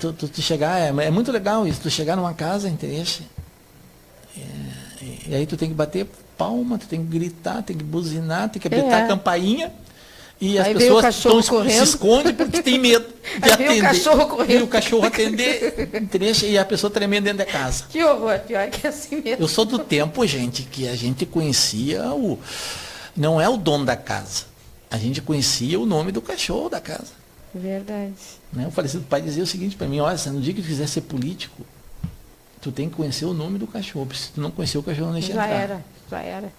Speaker 2: é muito legal isso. Tu chegar numa casa, interesse. E aí tu tem que bater palma, tu tem que gritar, tem que buzinar, tem que apertar a campainha. E as pessoas se escondem porque tem medo de atender.
Speaker 1: O cachorro correndo.
Speaker 2: E o cachorro atender, e a pessoa tremendo dentro da casa.
Speaker 1: Que horror, pior que é assim mesmo.
Speaker 2: Eu sou do tempo, gente, que a gente conhecia não é o dono da casa. A gente conhecia o nome do cachorro da casa.
Speaker 1: Verdade.
Speaker 2: Né? O falecido pai dizia o seguinte para mim: olha, no dia que tu quiser ser político, tu tem que conhecer o nome do cachorro. Porque se tu não conhecer o cachorro, não deixa entrar.
Speaker 1: Já era.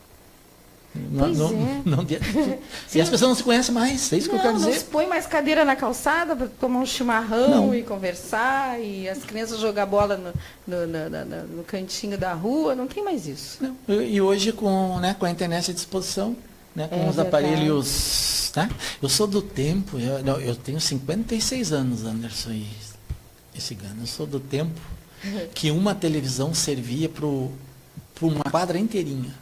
Speaker 2: E as pessoas não se conhecem mais, é isso que eu quero dizer.
Speaker 1: Não se põe mais cadeira na calçada para tomar um chimarrão e conversar, e as crianças jogar bola no cantinho da rua, não tem mais isso.
Speaker 2: Não. E hoje com a internet à disposição, né, com os aparelhos... Tá? Eu sou do tempo, eu tenho 56 anos, Anderson, esse ano. Eu sou do tempo que uma televisão servia para uma quadra inteirinha.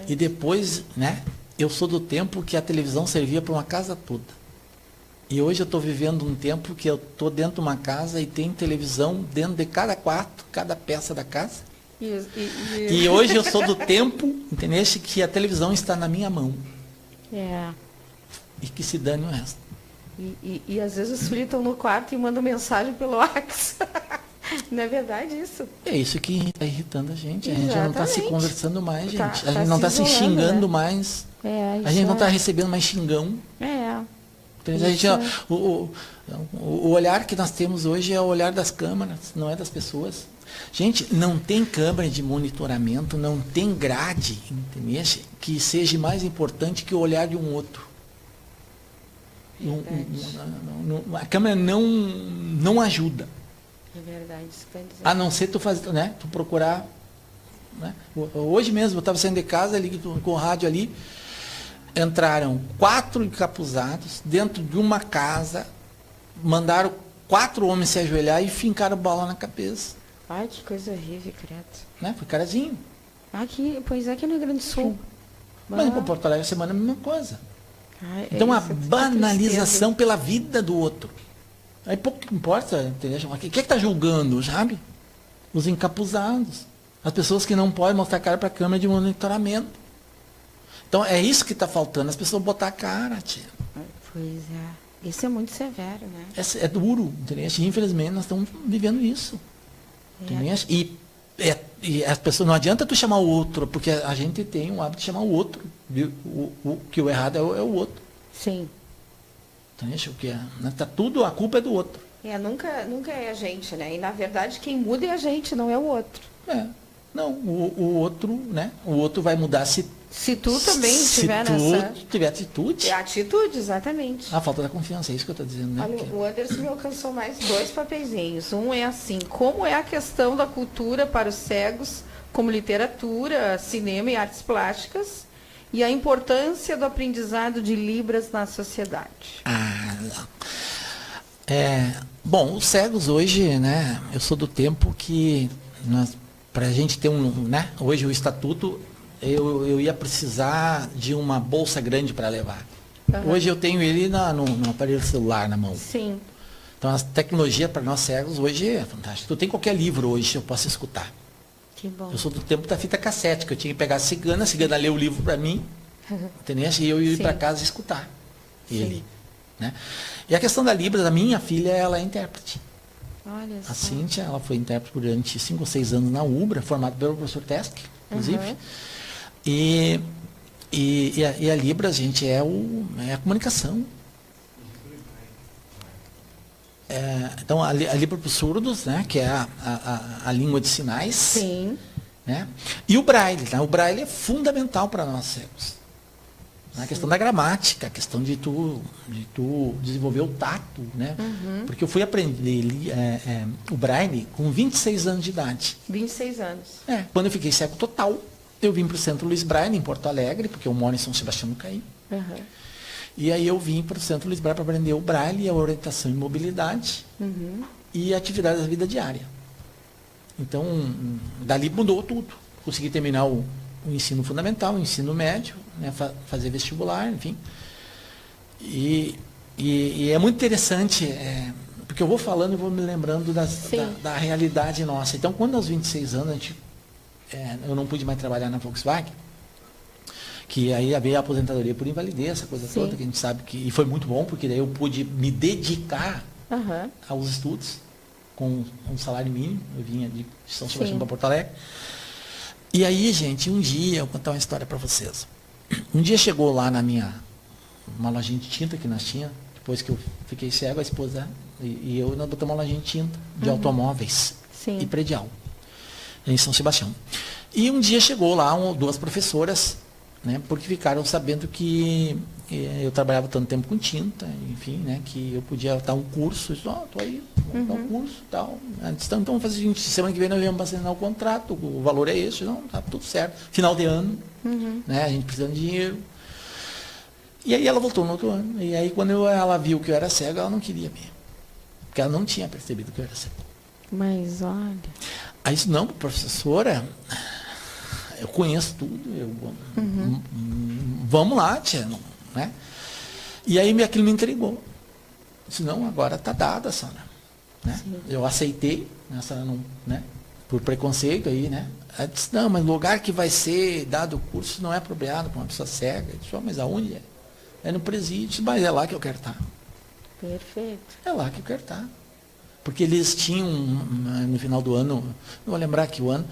Speaker 2: E depois, né, eu sou do tempo que a televisão servia para uma casa toda. E hoje eu estou vivendo um tempo que eu estou dentro de uma casa e tem televisão dentro de cada quarto, cada peça da casa. E hoje eu sou do tempo, entendeu? Que a televisão está na minha mão. E que se dane o resto.
Speaker 1: E às vezes os filhos estão no quarto e mandam mensagem pelo WhatsApp. Não é verdade isso?
Speaker 2: É isso que está irritando a gente. A gente não está se conversando mais, gente.
Speaker 1: A
Speaker 2: gente não está se xingando mais. A gente não está recebendo mais xingão. A gente, o olhar que nós temos hoje é o olhar das câmeras, não é das pessoas. Gente, não tem câmera de monitoramento, não tem grade, entendeu? Que seja mais importante que o olhar de um outro. A câmera não ajuda.
Speaker 1: É verdade, isso que eu ia dizer.
Speaker 2: A não ser tu procurar. Né? Hoje mesmo, eu estava saindo de casa ali com o rádio ali, entraram 4 encapuzados dentro de uma casa, mandaram 4 homens se ajoelhar e fincaram bola na cabeça.
Speaker 1: Ai, que coisa horrível, credo.
Speaker 2: Né? Foi carazinho.
Speaker 1: Pois é, aqui no Rio Grande do Sul.
Speaker 2: Mas em Porto Alegre, semana é a mesma coisa. Então, a banalização pela vida do outro. Aí pouco importa, entendeu? Quem é que está julgando, sabe? Os encapuzados. As pessoas que não podem mostrar a cara para a câmera de monitoramento. Então, é isso que está faltando, as pessoas botar a cara, tia.
Speaker 1: Pois é. Isso é muito severo, né?
Speaker 2: É duro, entendeu? Infelizmente, nós estamos vivendo isso. Entendeu? E as pessoas, não adianta tu chamar o outro, porque a gente tem um hábito de chamar o outro. Que o errado é o outro.
Speaker 1: Sim.
Speaker 2: Tá tudo, a culpa é do outro.
Speaker 1: Nunca é a gente, né? E na verdade quem muda é a gente, não é o outro.
Speaker 2: Não, o outro, né? O outro vai mudar se
Speaker 1: tu também tiver
Speaker 2: tiver atitude.
Speaker 1: Atitude, exatamente.
Speaker 2: A falta da confiança, é isso que eu estou dizendo, né?
Speaker 1: Olha, o Anderson me alcançou mais 2 papeizinhos. Um é assim, como é a questão da cultura para os cegos, como literatura, cinema e artes plásticas, e a importância do aprendizado de Libras na sociedade.
Speaker 2: Bom, os cegos hoje, né? Eu sou do tempo que para a gente ter né? Hoje o estatuto, eu ia precisar de uma bolsa grande para levar. Hoje eu tenho ele no aparelho celular na mão.
Speaker 1: Sim.
Speaker 2: Então a tecnologia para nós cegos hoje é fantástica. Tu tem qualquer livro hoje, eu posso escutar.
Speaker 1: Que bom.
Speaker 2: Eu sou do tempo da fita cassete, que eu tinha que pegar a cigana ler o livro para mim, entendeu? E eu ir para casa escutar ele. Né? E a questão da Libras, a minha filha, ela é intérprete.
Speaker 1: Olha
Speaker 2: A
Speaker 1: só.
Speaker 2: Cíntia, ela foi intérprete durante 5 ou 6 anos na UBRA, formada pelo professor Tesk, inclusive.
Speaker 1: Uhum.
Speaker 2: E a Libras, gente, é a comunicação. Então, a Libra para os surdos, né, que é a língua de sinais.
Speaker 1: Sim.
Speaker 2: Né? E o Braille. Né? O Braille é fundamental para nós cegos. A questão da gramática, a questão de tu desenvolver o tato, né?
Speaker 1: Uhum.
Speaker 2: Porque eu fui aprender o Braille com 26 anos de idade.
Speaker 1: 26 anos.
Speaker 2: Quando eu fiquei cego total, eu vim para o Centro Luiz Braille, em Porto Alegre, porque eu moro em São Sebastião do Caí.
Speaker 1: Uhum.
Speaker 2: E aí eu vim para o Centro Luiz Braille para aprender o Braille, a orientação e mobilidade
Speaker 1: Uhum.
Speaker 2: e atividades da vida diária. Então, dali mudou tudo. Consegui terminar o ensino fundamental, o ensino médio, né, fazer vestibular, enfim. E é muito interessante, porque eu vou falando e vou me lembrando da realidade nossa. Então, quando aos 26 anos eu não pude mais trabalhar na Volkswagen, que aí veio a aposentadoria por invalidez, essa coisa
Speaker 1: Sim.
Speaker 2: toda que a gente sabe que... E foi muito bom, porque daí eu pude me dedicar
Speaker 1: Uhum.
Speaker 2: aos estudos com um salário mínimo. Eu vinha de São Sebastião
Speaker 1: Sim.
Speaker 2: para Porto Alegre. E aí, gente, um dia, eu vou contar uma história para vocês. Um dia chegou lá uma lojinha de tinta que nós tínhamos, depois que eu fiquei cego, a esposa e eu, nós botamos uma lojinha de tinta, de automóveis
Speaker 1: Sim.
Speaker 2: e predial, em São Sebastião. E um dia chegou lá duas professoras, né, porque ficaram sabendo que eu trabalhava tanto tempo com tinta, enfim, né, que eu podia dar um curso. Eu disse, estou aí, vamos dar um curso e tal. Então vamos fazer o seguinte, semana que vem nós viemos assinar o contrato, o valor é esse, não, tá tudo certo. Final de ano, né, a gente precisando de dinheiro. E aí ela voltou no outro ano. E aí quando ela viu que eu era cego, ela não queria mesmo. Porque ela não tinha percebido que eu era cego.
Speaker 1: Mas olha.
Speaker 2: Aí disse, não, professora, eu conheço tudo, vamos lá, tia, né? E aí aquilo me intrigou. Disse, não, agora está dada, Sandra. Né? Eu aceitei, né, Sandra, não, né, por preconceito aí, né? Ela disse, não, mas o lugar que vai ser dado o curso não é apropriado para uma pessoa cega. Eu disse, mas aonde é? É no presídio. Eu disse, mas é lá que eu quero estar.
Speaker 1: Perfeito.
Speaker 2: É lá que eu quero estar. Porque eles tinham, no final do ano, não vou lembrar que o ano,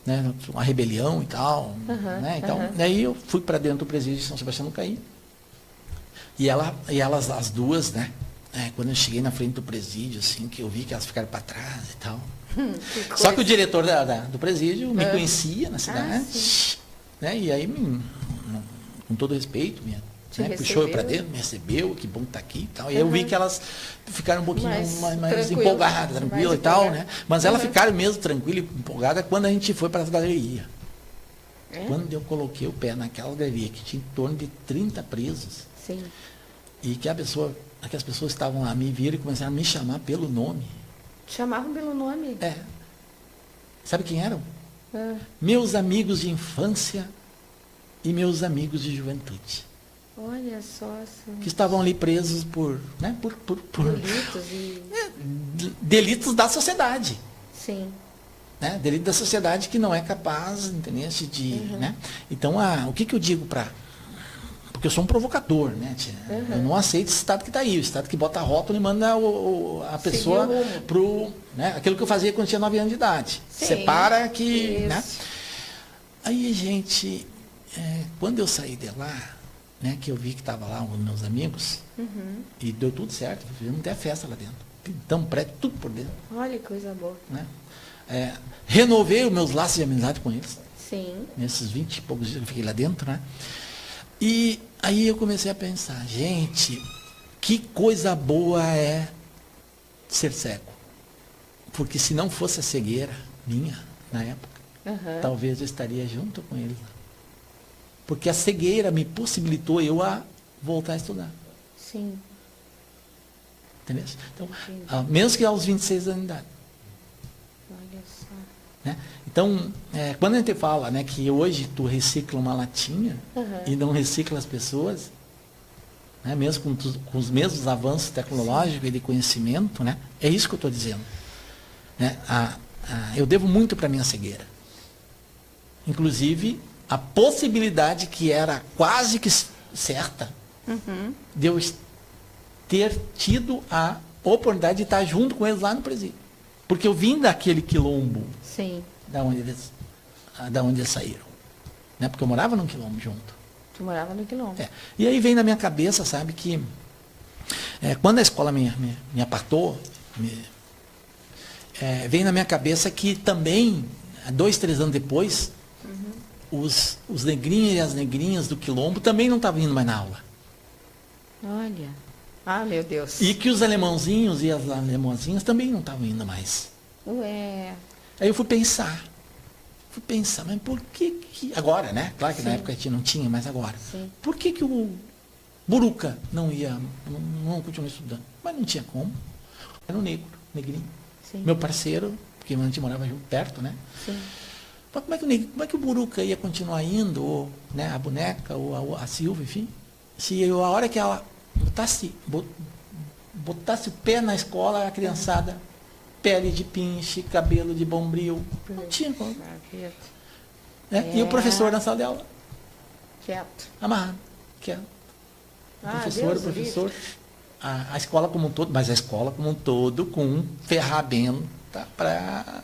Speaker 2: né, uma rebelião e tal. Né? Então, daí eu fui para dentro do presídio de São Sebastião do Caí. E elas, as duas, né? Quando eu cheguei na frente do presídio, assim, que eu vi que elas ficaram para trás e tal. Só que o diretor do presídio me conhecia na cidade. Né? E aí, com todo respeito, puxou eu para dentro, me recebeu, que bom que está aqui e tal. E eu vi que elas ficaram um pouquinho mais empolgadas, tranquilas e tal, né? Mas elas ficaram mesmo tranquilas e empolgadas quando a gente foi para as galerias. Quando eu coloquei o pé naquela galeria, que tinha em torno de 30 presos,
Speaker 1: Sim.
Speaker 2: e que as pessoas estavam lá, me viram e começaram a me chamar pelo nome.
Speaker 1: Chamavam pelo nome?
Speaker 2: Sabe quem eram? Meus amigos de infância e meus amigos de juventude.
Speaker 1: Olha só. Assim.
Speaker 2: Que estavam ali presos por
Speaker 1: Delitos e...
Speaker 2: delitos da sociedade.
Speaker 1: Sim.
Speaker 2: Né? Delito da sociedade que não é capaz, entendeu? Né? Então, o que eu digo para... Porque eu sou um provocador, né, tia? Eu não aceito esse Estado que está aí. O Estado que bota rótulo e manda a pessoa pro... Né? Aquilo que eu fazia quando tinha 9 anos de idade.
Speaker 1: Sim,
Speaker 2: separa que...
Speaker 1: isso.
Speaker 2: Né? Aí, gente, quando eu saí de lá, né, que eu vi que estava lá os meus amigos, e deu tudo certo. Fizemos até festa lá dentro. Pintamos prédio, tudo por dentro.
Speaker 1: Olha que coisa boa.
Speaker 2: Né? Renovei os meus laços de amizade com eles.
Speaker 1: Sim.
Speaker 2: Nesses 20 e poucos dias que eu fiquei lá dentro, né? E aí eu comecei a pensar, gente, que coisa boa é ser cego. Porque se não fosse a cegueira minha, na época, talvez eu estaria junto com eles. Porque a cegueira me possibilitou eu a voltar a estudar.
Speaker 1: Sim.
Speaker 2: Entendeu? Então, menos que aos 26 anos de idade.
Speaker 1: Olha só.
Speaker 2: Né? Então, quando a gente fala, né, que hoje tu recicla uma latinha e não recicla as pessoas, né, mesmo com os mesmos avanços tecnológicos e de conhecimento, né, é isso que eu estou dizendo. Né? Eu devo muito para a minha cegueira. Inclusive, a possibilidade que era quase que certa de eu ter tido a oportunidade de estar junto com eles lá no presídio. Porque eu vim daquele quilombo,
Speaker 1: Sim.
Speaker 2: da onde eles saíram. Né? Porque eu morava num quilombo junto.
Speaker 1: Tu morava no quilombo.
Speaker 2: É. E aí vem na minha cabeça, sabe, que quando a escola me apartou, vem na minha cabeça que também, 2, 3 anos depois, os negrinhos e as negrinhas do quilombo também não estavam indo mais na aula.
Speaker 1: Olha. Ah, meu Deus.
Speaker 2: E que os alemãozinhos e as alemãozinhas também não estavam indo mais.
Speaker 1: Ué.
Speaker 2: Aí eu fui pensar, mas por que agora, né? Claro que na
Speaker 1: Sim.
Speaker 2: época a gente não tinha, mas agora.
Speaker 1: Sim.
Speaker 2: Por que o Buruca não continuou estudando? Mas não tinha como. Era um negrinho.
Speaker 1: Sim.
Speaker 2: Meu parceiro, porque a gente morava junto, perto, né?
Speaker 1: Sim.
Speaker 2: Mas como é que o Buruca ia continuar indo, ou, né, a boneca, ou a Silva, enfim, se a hora que ela botasse o pé na escola, a criançada, pele de pinche, cabelo de bombril, não tinha como. Né? E o professor na sala de aula,
Speaker 1: Quieto.
Speaker 2: amarrado, quieto. O professor,
Speaker 1: Deus
Speaker 2: a escola como um todo, mas a escola como um todo com ferramenta para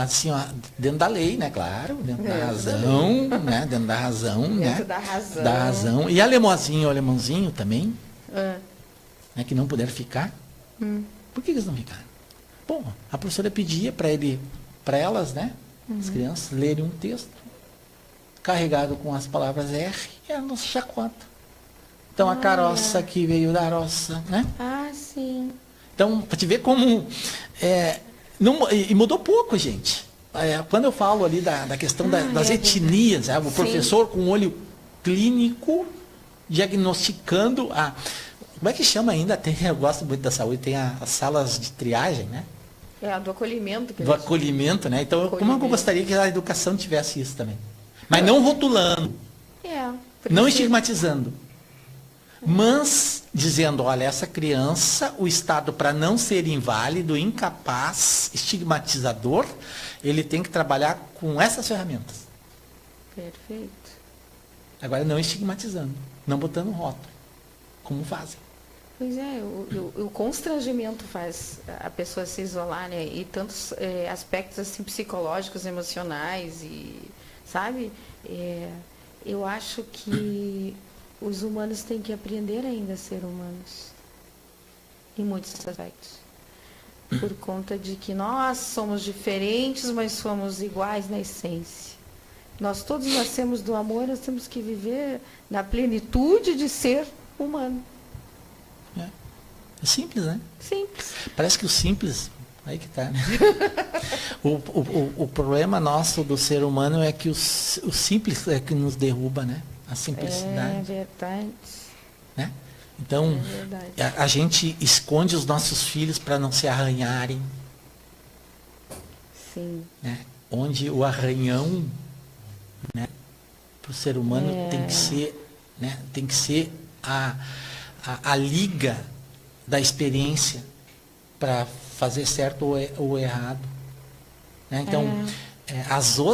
Speaker 2: assim, ó, dentro da lei, né, claro, dentro da razão, né, dentro da razão,
Speaker 1: Dentro
Speaker 2: né,
Speaker 1: da razão.
Speaker 2: E alemãozinho também,
Speaker 1: Ah.
Speaker 2: né, que não puderam ficar. Por que eles não ficaram? Bom, a professora pedia para elas, né, as crianças, lerem um texto carregado com as palavras R, e ela não se chacota. Então, a caroça que veio da roça, né?
Speaker 1: Ah, sim.
Speaker 2: Então, para te ver como... e mudou pouco, gente. Quando eu falo ali da questão das etnias, o professor com olho clínico, diagnosticando como é que chama ainda? Eu gosto muito da saúde, tem as salas de triagem, né?
Speaker 1: Do acolhimento.
Speaker 2: Do acolhimento, né? Então, como eu gostaria que a educação tivesse isso também. Mas não rotulando, não estigmatizando. Mas dizendo, olha, essa criança, o Estado, para não ser inválido, incapaz, estigmatizador, ele tem que trabalhar com essas ferramentas.
Speaker 1: Perfeito.
Speaker 2: Agora, não estigmatizando, não botando rótulo, como fazem.
Speaker 1: Pois é, o constrangimento faz a pessoa se isolar, né? E tantos aspectos assim, psicológicos, emocionais, e, sabe? Eu acho que os humanos têm que aprender ainda a ser humanos, em muitos aspectos. Por conta de que nós somos diferentes, mas somos iguais na essência. Nós todos nascemos do amor, nós temos que viver na plenitude de ser humano.
Speaker 2: É simples, né?
Speaker 1: Simples.
Speaker 2: Parece que o simples, aí que tá, né? O problema nosso do ser humano é que o simples é que nos derruba, né? A simplicidade.
Speaker 1: É verdade.
Speaker 2: Né? Então, a gente esconde os nossos filhos para não se arranharem.
Speaker 1: Sim.
Speaker 2: Né? Onde o arranhão, né, para o ser humano tem que ser, né, tem que ser a liga da experiência para fazer certo ou errado. Né? Então,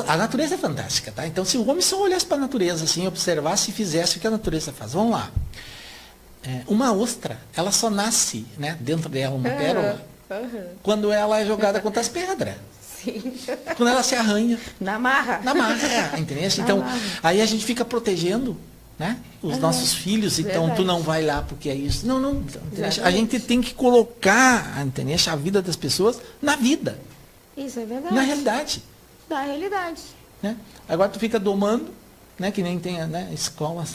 Speaker 2: a natureza é fantástica, tá? Então, se o homem só olhasse para a natureza, assim, observasse e fizesse o que a natureza faz. Vamos lá. Uma ostra, ela só nasce, né, dentro dela uma pérola, quando ela é jogada contra as pedras.
Speaker 1: Sim.
Speaker 2: Quando ela se arranha.
Speaker 1: Na marra.
Speaker 2: Entendeu? Então, aí a gente fica protegendo, né, os nossos filhos. Então,
Speaker 1: Verdade.
Speaker 2: tu não vai lá porque é isso. Não. A gente tem que colocar, entendeu, a vida das pessoas na vida.
Speaker 1: Isso é verdade.
Speaker 2: Na realidade.
Speaker 1: Na realidade.
Speaker 2: Né? Agora tu fica domando, né, que nem tem, né, escolas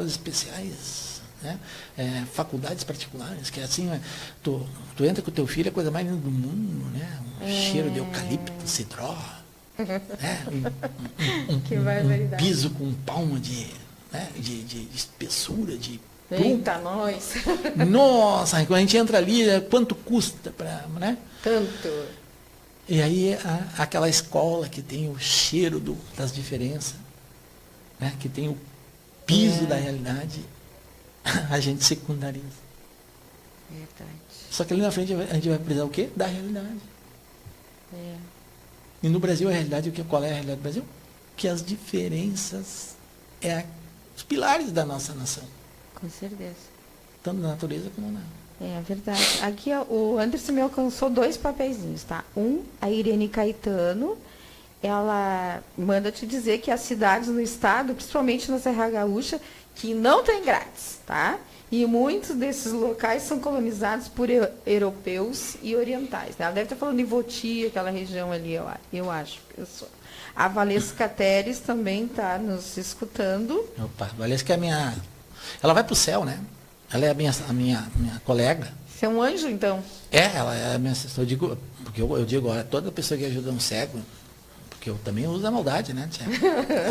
Speaker 2: especiais, né, faculdades particulares, que é assim, tu entra com o teu filho, é a coisa mais linda do mundo, né? Cheiro de eucalipto, cidró, né? Um piso com palma de espessura, de
Speaker 1: Eita, nós.
Speaker 2: Nossa, quando a gente entra ali, quanto custa para, né?
Speaker 1: Tanto.
Speaker 2: E aí aquela escola que tem o cheiro das diferenças, né? Que tem o piso da realidade, a gente secundariza.
Speaker 1: Verdade.
Speaker 2: Só que ali na frente a gente vai precisar o quê? Da realidade. E no Brasil a realidade, qual é a realidade do Brasil? Que as diferenças os pilares da nossa nação.
Speaker 1: Com certeza.
Speaker 2: Tanto na natureza como
Speaker 1: É verdade. Aqui ó, o Anderson me alcançou 2 papeizinhos, tá? A Irene Caetano, ela manda te dizer que as cidades no estado, principalmente na Serra Gaúcha, que não tem grátis, tá? E muitos desses locais são colonizados por europeus e orientais. Né? Ela deve estar falando de Voti, aquela região ali, eu acho. A Valesca Teres também está nos escutando.
Speaker 2: Opa, Valesca é a minha... Ela vai para o céu, né? Ela é a minha colega.
Speaker 1: Você é um anjo, então?
Speaker 2: Ela é a minha assessora. Eu digo, porque eu digo, olha, toda pessoa que ajuda um cego, porque eu também uso a maldade, né?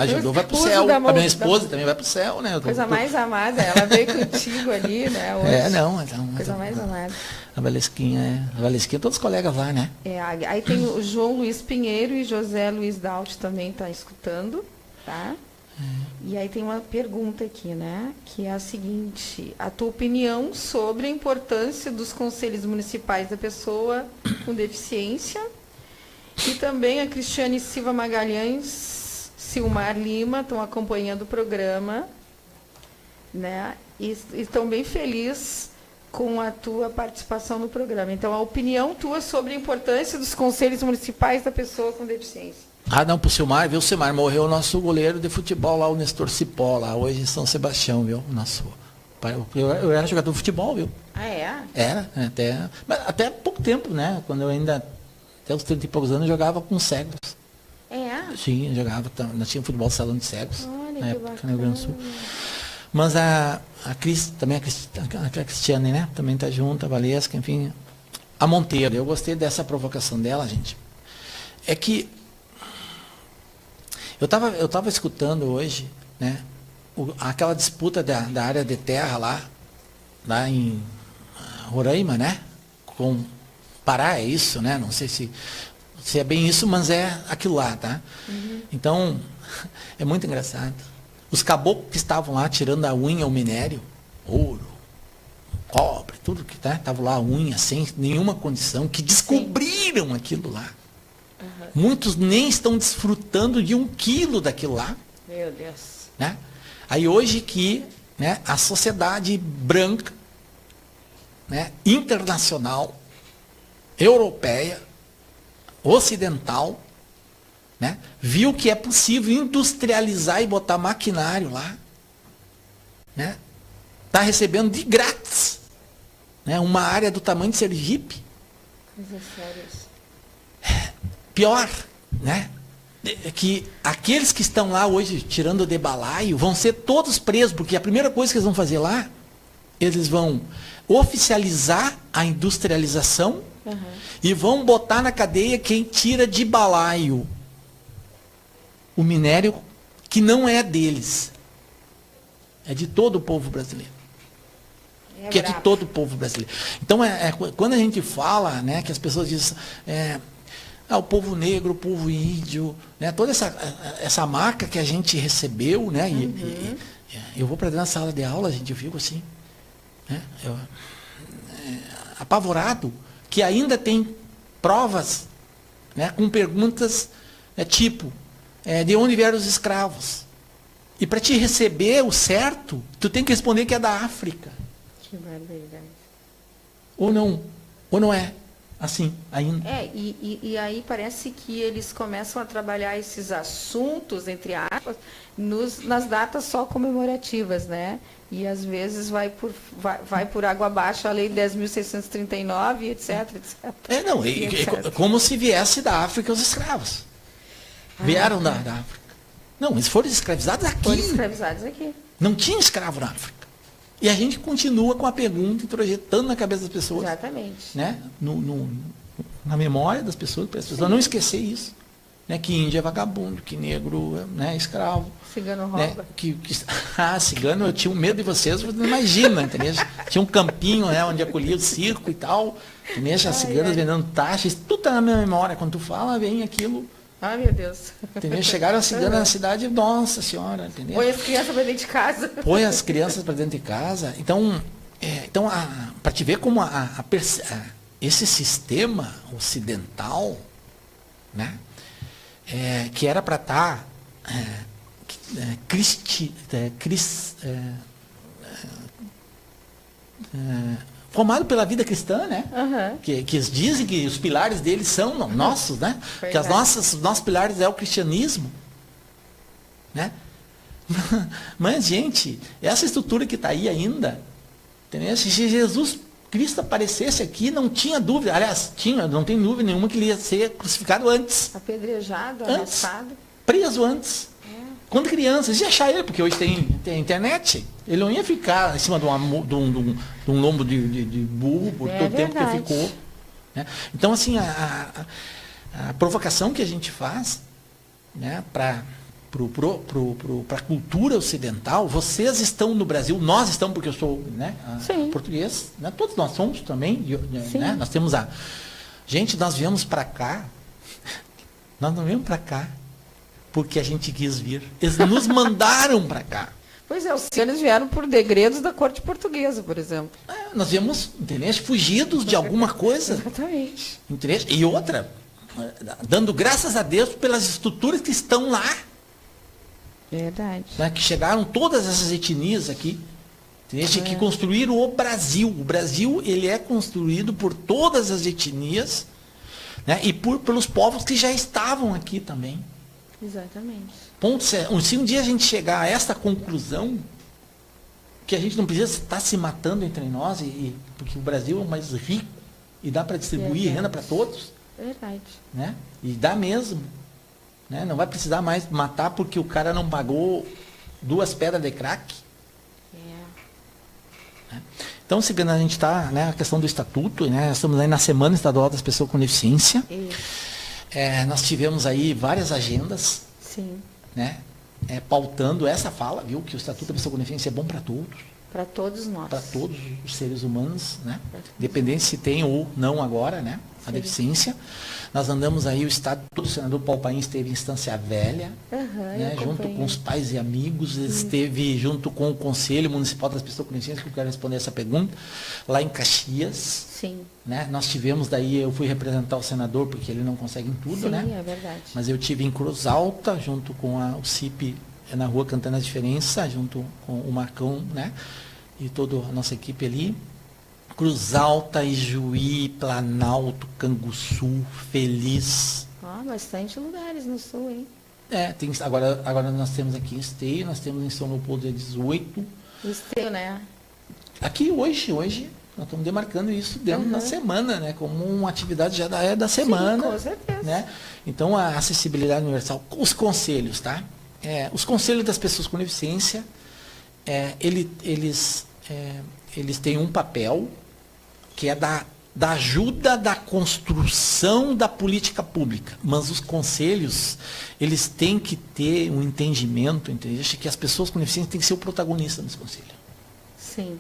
Speaker 2: Ajudou, vai para o céu. A minha esposa também vai para o céu, né?
Speaker 1: Coisa mais amada, ela veio contigo ali, né? Hoje. Coisa mais amada.
Speaker 2: A Valesquinha, todos os colegas lá, né?
Speaker 1: Aí tem o João Luiz Pinheiro e José Luiz Daut também está escutando, tá? E aí tem uma pergunta aqui, né? Que é a seguinte: a tua opinião sobre a importância dos conselhos municipais da pessoa com deficiência? E também a Cristiane Silva Magalhães, Silmar Lima estão acompanhando o programa, né? E estão bem felizes com a tua participação no programa. Então, a opinião tua sobre a importância dos conselhos municipais da pessoa com deficiência.
Speaker 2: Não, pro Silmar, viu, Silmar? Morreu o nosso goleiro de futebol lá, o Nestor Cipó, lá, hoje em São Sebastião, viu? Nosso, eu era jogador de futebol, viu? Era, até pouco tempo, né? Quando eu ainda, até os 30 e poucos anos, jogava com cegos. Sim, jogava, nós tínhamos futebol de salão de cegos.
Speaker 1: Olha,
Speaker 2: na
Speaker 1: que
Speaker 2: época,
Speaker 1: bacana.
Speaker 2: no Rio Grande do Sul. Mas a Cris, também a Cristiane, né? Também está junto, a Valesca, enfim. A Monteiro, eu gostei dessa provocação dela, gente. É que eu tava escutando hoje, né? Aquela disputa da área de terra lá em Roraima, né? Com Pará, é isso, né? Não sei se é bem isso, mas é aquilo lá, tá?
Speaker 1: Uhum.
Speaker 2: Então, é muito engraçado. Os caboclos que estavam lá tirando a unha, o minério, ouro, cobre, tudo que estavam lá, a unha, sem nenhuma condição, que descobriram aquilo lá.
Speaker 1: Uhum.
Speaker 2: Muitos nem estão desfrutando de 1 quilo daquilo lá.
Speaker 1: Meu Deus.
Speaker 2: Né? Aí hoje que, né, a sociedade branca, né, internacional, europeia, ocidental, né, viu que é possível industrializar e botar maquinário lá, né, está recebendo de grátis, né, uma área do tamanho de Sergipe.
Speaker 1: Coisa séria isso.
Speaker 2: Pior, né, que aqueles que estão lá hoje tirando de balaio vão ser todos presos, porque a primeira coisa que eles vão fazer lá, eles vão oficializar a industrialização e vão botar na cadeia quem tira de balaio o minério que não é deles. É de todo o povo brasileiro. É de todo o povo brasileiro. Então, quando a gente fala, né, que as pessoas dizem, o povo negro, o povo índio, né, toda essa marca que a gente recebeu, né, e eu vou para dentro da sala de aula, gente, eu fico assim, né, apavorado, que ainda tem provas, né, com perguntas tipo, de onde vieram os escravos? E para te receber o certo, tu tem que responder que é da África.
Speaker 1: Que barbaridade.
Speaker 2: Ou não é assim ainda.
Speaker 1: E aí parece que eles começam a trabalhar esses assuntos, entre aspas, nas datas só comemorativas, né? E às vezes vai por água abaixo a lei 10.639, etc, etc.
Speaker 2: Como se viesse da África os escravos. Vieram da África. Não, eles foram escravizados aqui.
Speaker 1: Foram escravizados aqui.
Speaker 2: Não tinha escravo na África. E a gente continua com a pergunta introjetando na cabeça das pessoas.
Speaker 1: Exatamente.
Speaker 2: Né? Na memória das pessoas, para as pessoas não esquecer isso. Né? Que índio é vagabundo, que negro é escravo.
Speaker 1: Cigano rouba.
Speaker 2: Né? Cigano, eu tinha um medo de vocês, você não imagina, entendeu? Tinha um campinho, né, onde acolhia o circo e tal. Entendeu? As ciganas vendendo taxas, tudo está na minha memória. Quando tu fala, vem aquilo.
Speaker 1: Ai, meu Deus.
Speaker 2: Entendeu? Chegaram as ciganas na cidade, nossa senhora, entendeu?
Speaker 1: Põe as crianças para dentro de casa.
Speaker 2: Põe as crianças para dentro de casa. Então para te ver como esse sistema ocidental, né, que era para estar formado pela vida cristã, né?
Speaker 1: Aham.
Speaker 2: Que eles dizem que os pilares deles são nossos, né? Que os nossos pilares é o cristianismo, né? Mas, gente, essa estrutura que está aí ainda, entendeu? Se Jesus Cristo aparecesse aqui, não tinha dúvida, aliás, não tem dúvida nenhuma que ele ia ser crucificado antes,
Speaker 1: Apedrejado,
Speaker 2: Antes.
Speaker 1: arrastado.
Speaker 2: preso antes. Quando criança, eles iam achar ele, porque hoje tem internet. Ele não ia ficar em cima de um lombo de burro por todo o tempo que
Speaker 1: verdade.
Speaker 2: ele ficou. Né? Então, assim, a provocação que a gente faz, né, para a cultura ocidental, vocês estão no Brasil, nós estamos, porque eu sou, né,
Speaker 1: Sim.
Speaker 2: português, né, todos nós somos também,
Speaker 1: Sim.
Speaker 2: né, nós temos Gente, nós viemos para cá, nós não viemos para cá porque a gente quis vir. Eles nos mandaram para cá.
Speaker 1: Pois é, os ciganos vieram por degredos da corte portuguesa, por exemplo.
Speaker 2: Nós viemos, entendeu? Fugidos de alguma coisa.
Speaker 1: Exatamente.
Speaker 2: Entendeu? E outra, dando graças a Deus pelas estruturas que estão lá.
Speaker 1: Verdade.
Speaker 2: Né? Que chegaram todas essas etnias aqui. Entendeu? Que construíram o Brasil. O Brasil, ele é construído por todas as etnias, né? E pelos povos que já estavam aqui também.
Speaker 1: Exatamente.
Speaker 2: Ponto certo. Se um dia a gente chegar a esta conclusão, que a gente não precisa estar se matando entre nós, porque o Brasil é o mais rico e dá para distribuir renda para todos,
Speaker 1: Verdade.
Speaker 2: né? E dá mesmo. Né? Não vai precisar mais matar porque o cara não pagou 2 pedras de crack. Né? Então, seguindo, a gente está, né, a questão do estatuto, né? Estamos aí na Semana Estadual das Pessoas com Deficiência.
Speaker 1: Isso.
Speaker 2: Nós tivemos aí várias agendas,
Speaker 1: Sim.
Speaker 2: né, pautando essa fala, viu, que o Estatuto da Pessoa com Deficiência é bom para todos.
Speaker 1: Para todos nós.
Speaker 2: Para todos os seres humanos, né? Independente se tem ou não agora, né? A deficiência. Nós andamos aí, o Estado, todo o senador Paulo Paim esteve em Instância Velha, né? Junto com os pais e amigos, esteve junto com o Conselho Municipal das Pessoas com Deficiência, que eu quero responder essa pergunta, lá em Caxias.
Speaker 1: Sim.
Speaker 2: Né? Nós tivemos daí, eu fui representar o senador, porque ele não consegue em tudo,
Speaker 1: Sim,
Speaker 2: né?
Speaker 1: é verdade.
Speaker 2: Mas eu tive em Cruz Alta, junto com o CIP, na rua Cantando a Diferença, junto com o Marcão, né? E toda a nossa equipe ali. Cruz Alta, Ijuí, Planalto, Canguçu, Feliz.
Speaker 1: Bastante lugares no sul, hein?
Speaker 2: Agora nós temos aqui em Esteio, nós temos em São Leopoldo dia 18.
Speaker 1: Esteio, né?
Speaker 2: Aqui hoje, nós estamos demarcando isso dentro da semana, né? Como uma atividade já da semana.
Speaker 1: Sim, com certeza.
Speaker 2: Né? Então, a acessibilidade universal, os conselhos, tá? Os conselhos das pessoas com deficiência, eles têm um papel que é da ajuda da construção da política pública. Mas os conselhos, eles têm que ter um entendimento, entendeu? Que as pessoas com deficiência têm que ser o protagonista desse conselho.
Speaker 1: Sim.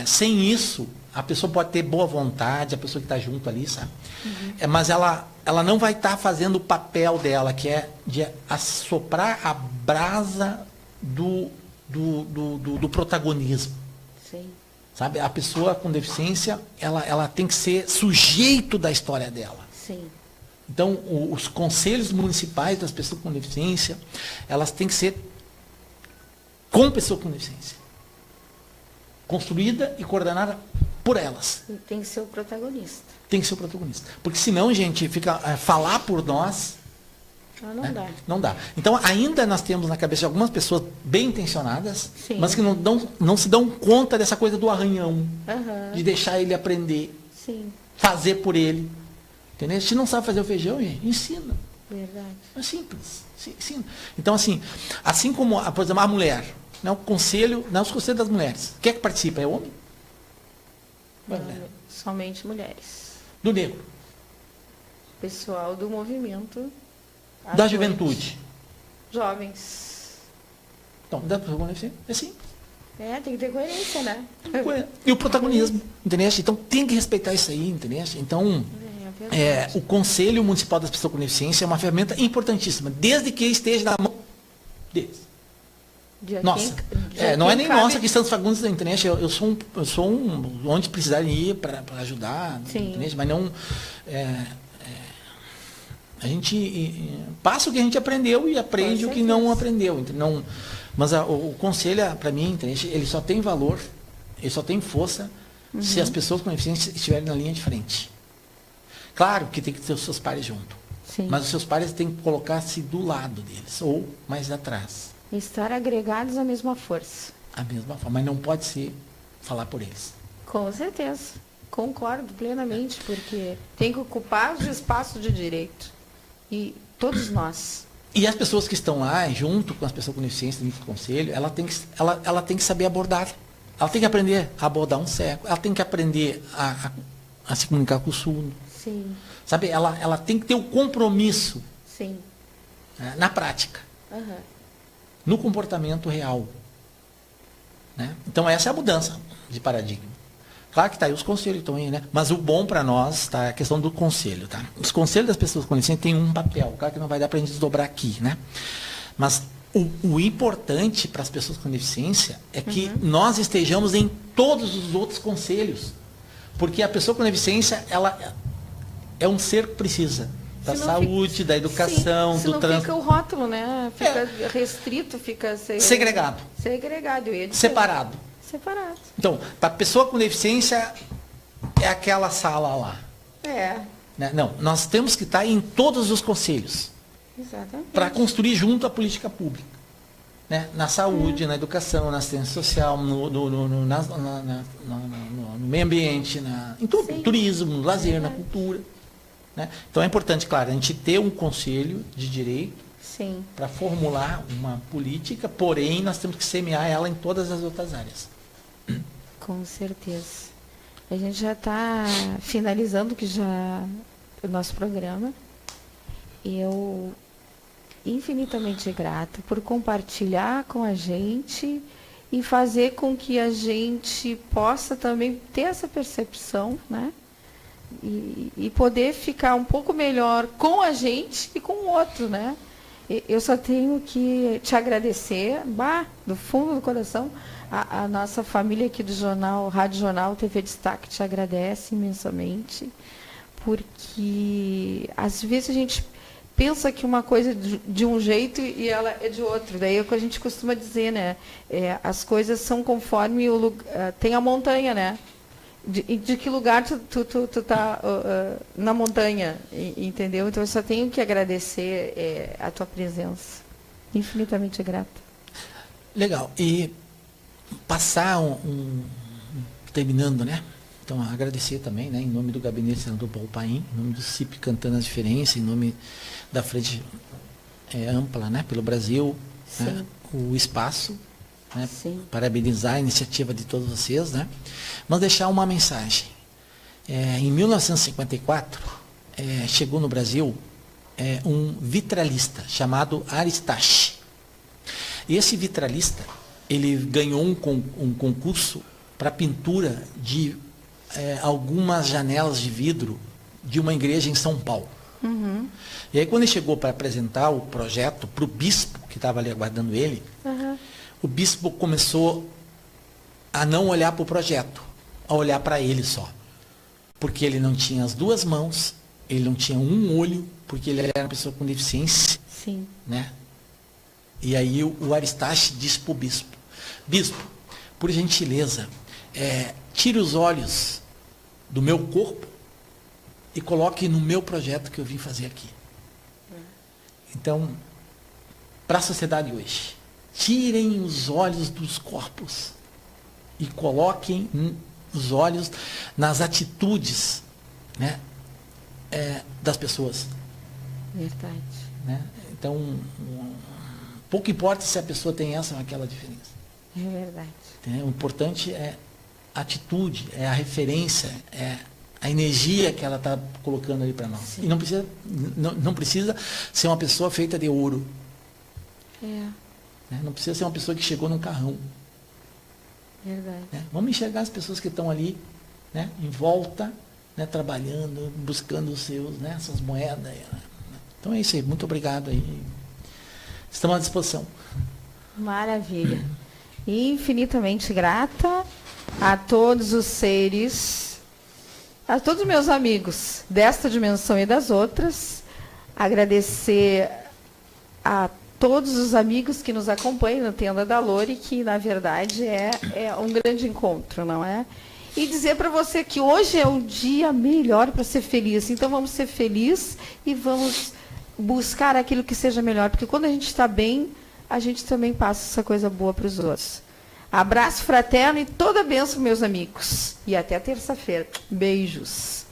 Speaker 2: Sem isso, a pessoa pode ter boa vontade, a pessoa que está junto ali, sabe? Mas ela não vai estar fazendo o papel dela, que é de assoprar a brasa do protagonismo.
Speaker 1: Sim.
Speaker 2: Sabe? A pessoa com deficiência, ela tem que ser sujeito da história dela.
Speaker 1: Sim.
Speaker 2: Então, os conselhos municipais das pessoas com deficiência, elas têm que ser com pessoa com deficiência. Construída e coordenada por elas.
Speaker 1: E tem que ser o protagonista.
Speaker 2: Tem que ser o protagonista. Porque senão, gente, fica falar por nós.
Speaker 1: Não dá.
Speaker 2: Não dá. Então, ainda nós temos na cabeça de algumas pessoas bem intencionadas,
Speaker 1: Sim.
Speaker 2: mas que não se dão conta dessa coisa do arranhão, de deixar ele aprender,
Speaker 1: Sim.
Speaker 2: fazer por ele. Entendeu? Se não sabe fazer o feijão, gente, ensina.
Speaker 1: Verdade.
Speaker 2: É simples. Ensina. Então, assim como, por exemplo, a mulher, né, o conselho, os conselhos das mulheres. Quem é que participa? É homem?
Speaker 1: Somente mulheres.
Speaker 2: Do negro.
Speaker 1: Pessoal do movimento.
Speaker 2: Da juventude.
Speaker 1: Jovens.
Speaker 2: Então, da pessoa com deficiência, é simples.
Speaker 1: Tem que ter coerência, né?
Speaker 2: E o protagonismo, entendeu? Então tem que respeitar isso aí, entendeu? Então, o Conselho Municipal das Pessoas com Deficiência é uma ferramenta importantíssima, desde que esteja na mão deles. Nossa, não é nem nossa que Santos Fagundes da internet, eu sou um onde precisarem ir para ajudar, internet, mas não... a gente passa o que a gente aprendeu e aprende o que não aprendeu. Mas o conselho, para mim, ele só tem valor ele só tem força se as pessoas com deficiência estiverem na linha de frente. Claro que tem que ter os seus pares junto.
Speaker 1: Sim.
Speaker 2: Mas os seus pares têm que colocar-se do lado deles, ou mais atrás.
Speaker 1: Estar agregados à mesma força.
Speaker 2: A mesma forma, mas não pode ser falar por eles.
Speaker 1: Com certeza. Concordo plenamente, porque tem que ocupar os espaços de direito. E todos nós.
Speaker 2: E as pessoas que estão lá, junto com as pessoas com deficiência no conselho, ela tem que saber abordar. Ela tem que aprender a abordar um cego. Ela tem que aprender a se comunicar com o surdo.
Speaker 1: Sim.
Speaker 2: Sabe, ela tem que ter o compromisso
Speaker 1: Sim.
Speaker 2: na prática,
Speaker 1: Aham.
Speaker 2: no comportamento real. Né? Então, essa é a mudança de paradigma. Claro que está aí os conselhos estão aí, né? Mas o bom para nós tá, é a questão do conselho. Tá? Os conselhos das pessoas com deficiência têm um papel, claro que não vai dar para a gente desdobrar aqui. Né? Mas o importante para as pessoas com deficiência é que nós estejamos em todos os outros conselhos. Porque a pessoa com deficiência, ela é um ser que precisa da saúde, da educação, do
Speaker 1: trânsito. Fica o rótulo, né? Fica restrito, fica
Speaker 2: segregado.
Speaker 1: Segregado.
Speaker 2: Separado.
Speaker 1: Separado.
Speaker 2: Então, para a pessoa com deficiência, é aquela sala lá.
Speaker 1: É.
Speaker 2: Né? Não, nós temos que estar em todos os conselhos.
Speaker 1: Exatamente.
Speaker 2: Para construir junto a política pública. Né? Na saúde, na educação, na assistência social, no meio ambiente, em tudo.
Speaker 1: Sim.
Speaker 2: Turismo, no lazer, na cultura. Né? Então é importante, claro, a gente ter um conselho de direito para formular uma política, porém nós temos que semear ela em todas as outras áreas.
Speaker 1: Com certeza. A gente já está finalizando o nosso programa. Eu infinitamente grata por compartilhar com a gente e fazer com que a gente possa também ter essa percepção, né? E poder ficar um pouco melhor com a gente e com o outro, né? Eu só tenho que te agradecer, do fundo do coração, a nossa família aqui do jornal, Rádio Jornal, TV Destaque, te agradece imensamente, porque às vezes a gente pensa que uma coisa de um jeito e ela é de outro. Daí é o que a gente costuma dizer, né? As coisas são conforme o lugar. Tem a montanha, né? De que lugar tu tá na montanha, entendeu? Então eu só tenho que agradecer a tua presença. Infinitamente grata.
Speaker 2: Legal. E passar terminando, né? Então, agradecer também, né, em nome do Gabinete do Senador Paulo Paim, em nome do CIP Cantando as Diferenças, em nome da Frente Ampla, né, pelo Brasil, né, o espaço, né, parabenizar a iniciativa de todos vocês, né, mas deixar uma mensagem. Em 1954, chegou no Brasil um vitralista chamado Aristarch. E esse vitralista, ele ganhou um concurso para pintura de algumas janelas de vidro de uma igreja em São Paulo.
Speaker 1: Uhum.
Speaker 2: E aí, quando ele chegou para apresentar o projeto para o bispo, que estava ali aguardando ele, o bispo começou a não olhar para o projeto, a olhar para ele só. Porque ele não tinha as duas mãos, ele não tinha um olho, porque ele era uma pessoa com deficiência.
Speaker 1: Sim.
Speaker 2: Né? E aí o Aristarch disse para o bispo: bispo, por gentileza, tire os olhos do meu corpo e coloque no meu projeto que eu vim fazer aqui. Então, para a sociedade hoje, tirem os olhos dos corpos e coloquem os olhos nas atitudes, né, das pessoas.
Speaker 1: Verdade.
Speaker 2: Né? Então, pouco importa se a pessoa tem essa ou aquela diferença.
Speaker 1: É verdade.
Speaker 2: O importante é a atitude, é a referência, é a energia que ela está colocando ali para nós. Sim. E não precisa ser uma pessoa feita de ouro. Né? Não precisa ser uma pessoa que chegou num carrão.
Speaker 1: Verdade.
Speaker 2: Né? Vamos enxergar as pessoas que estão ali, né, em volta, né, trabalhando, buscando os seus, né, essas moedas. Então é isso aí. Muito obrigado aí. Estamos à disposição.
Speaker 1: Maravilha. Infinitamente grata a todos os seres, a todos os meus amigos desta dimensão e das outras. Agradecer a todos os amigos que nos acompanham na Tenda da Lore, que na verdade é um grande encontro, não é? E dizer para você que hoje é um dia melhor para ser feliz. Então vamos ser felizes e vamos buscar aquilo que seja melhor, porque quando a gente está bem, a gente também passa essa coisa boa para os outros. Abraço fraterno e toda a bênção, meus amigos. E até terça-feira. Beijos.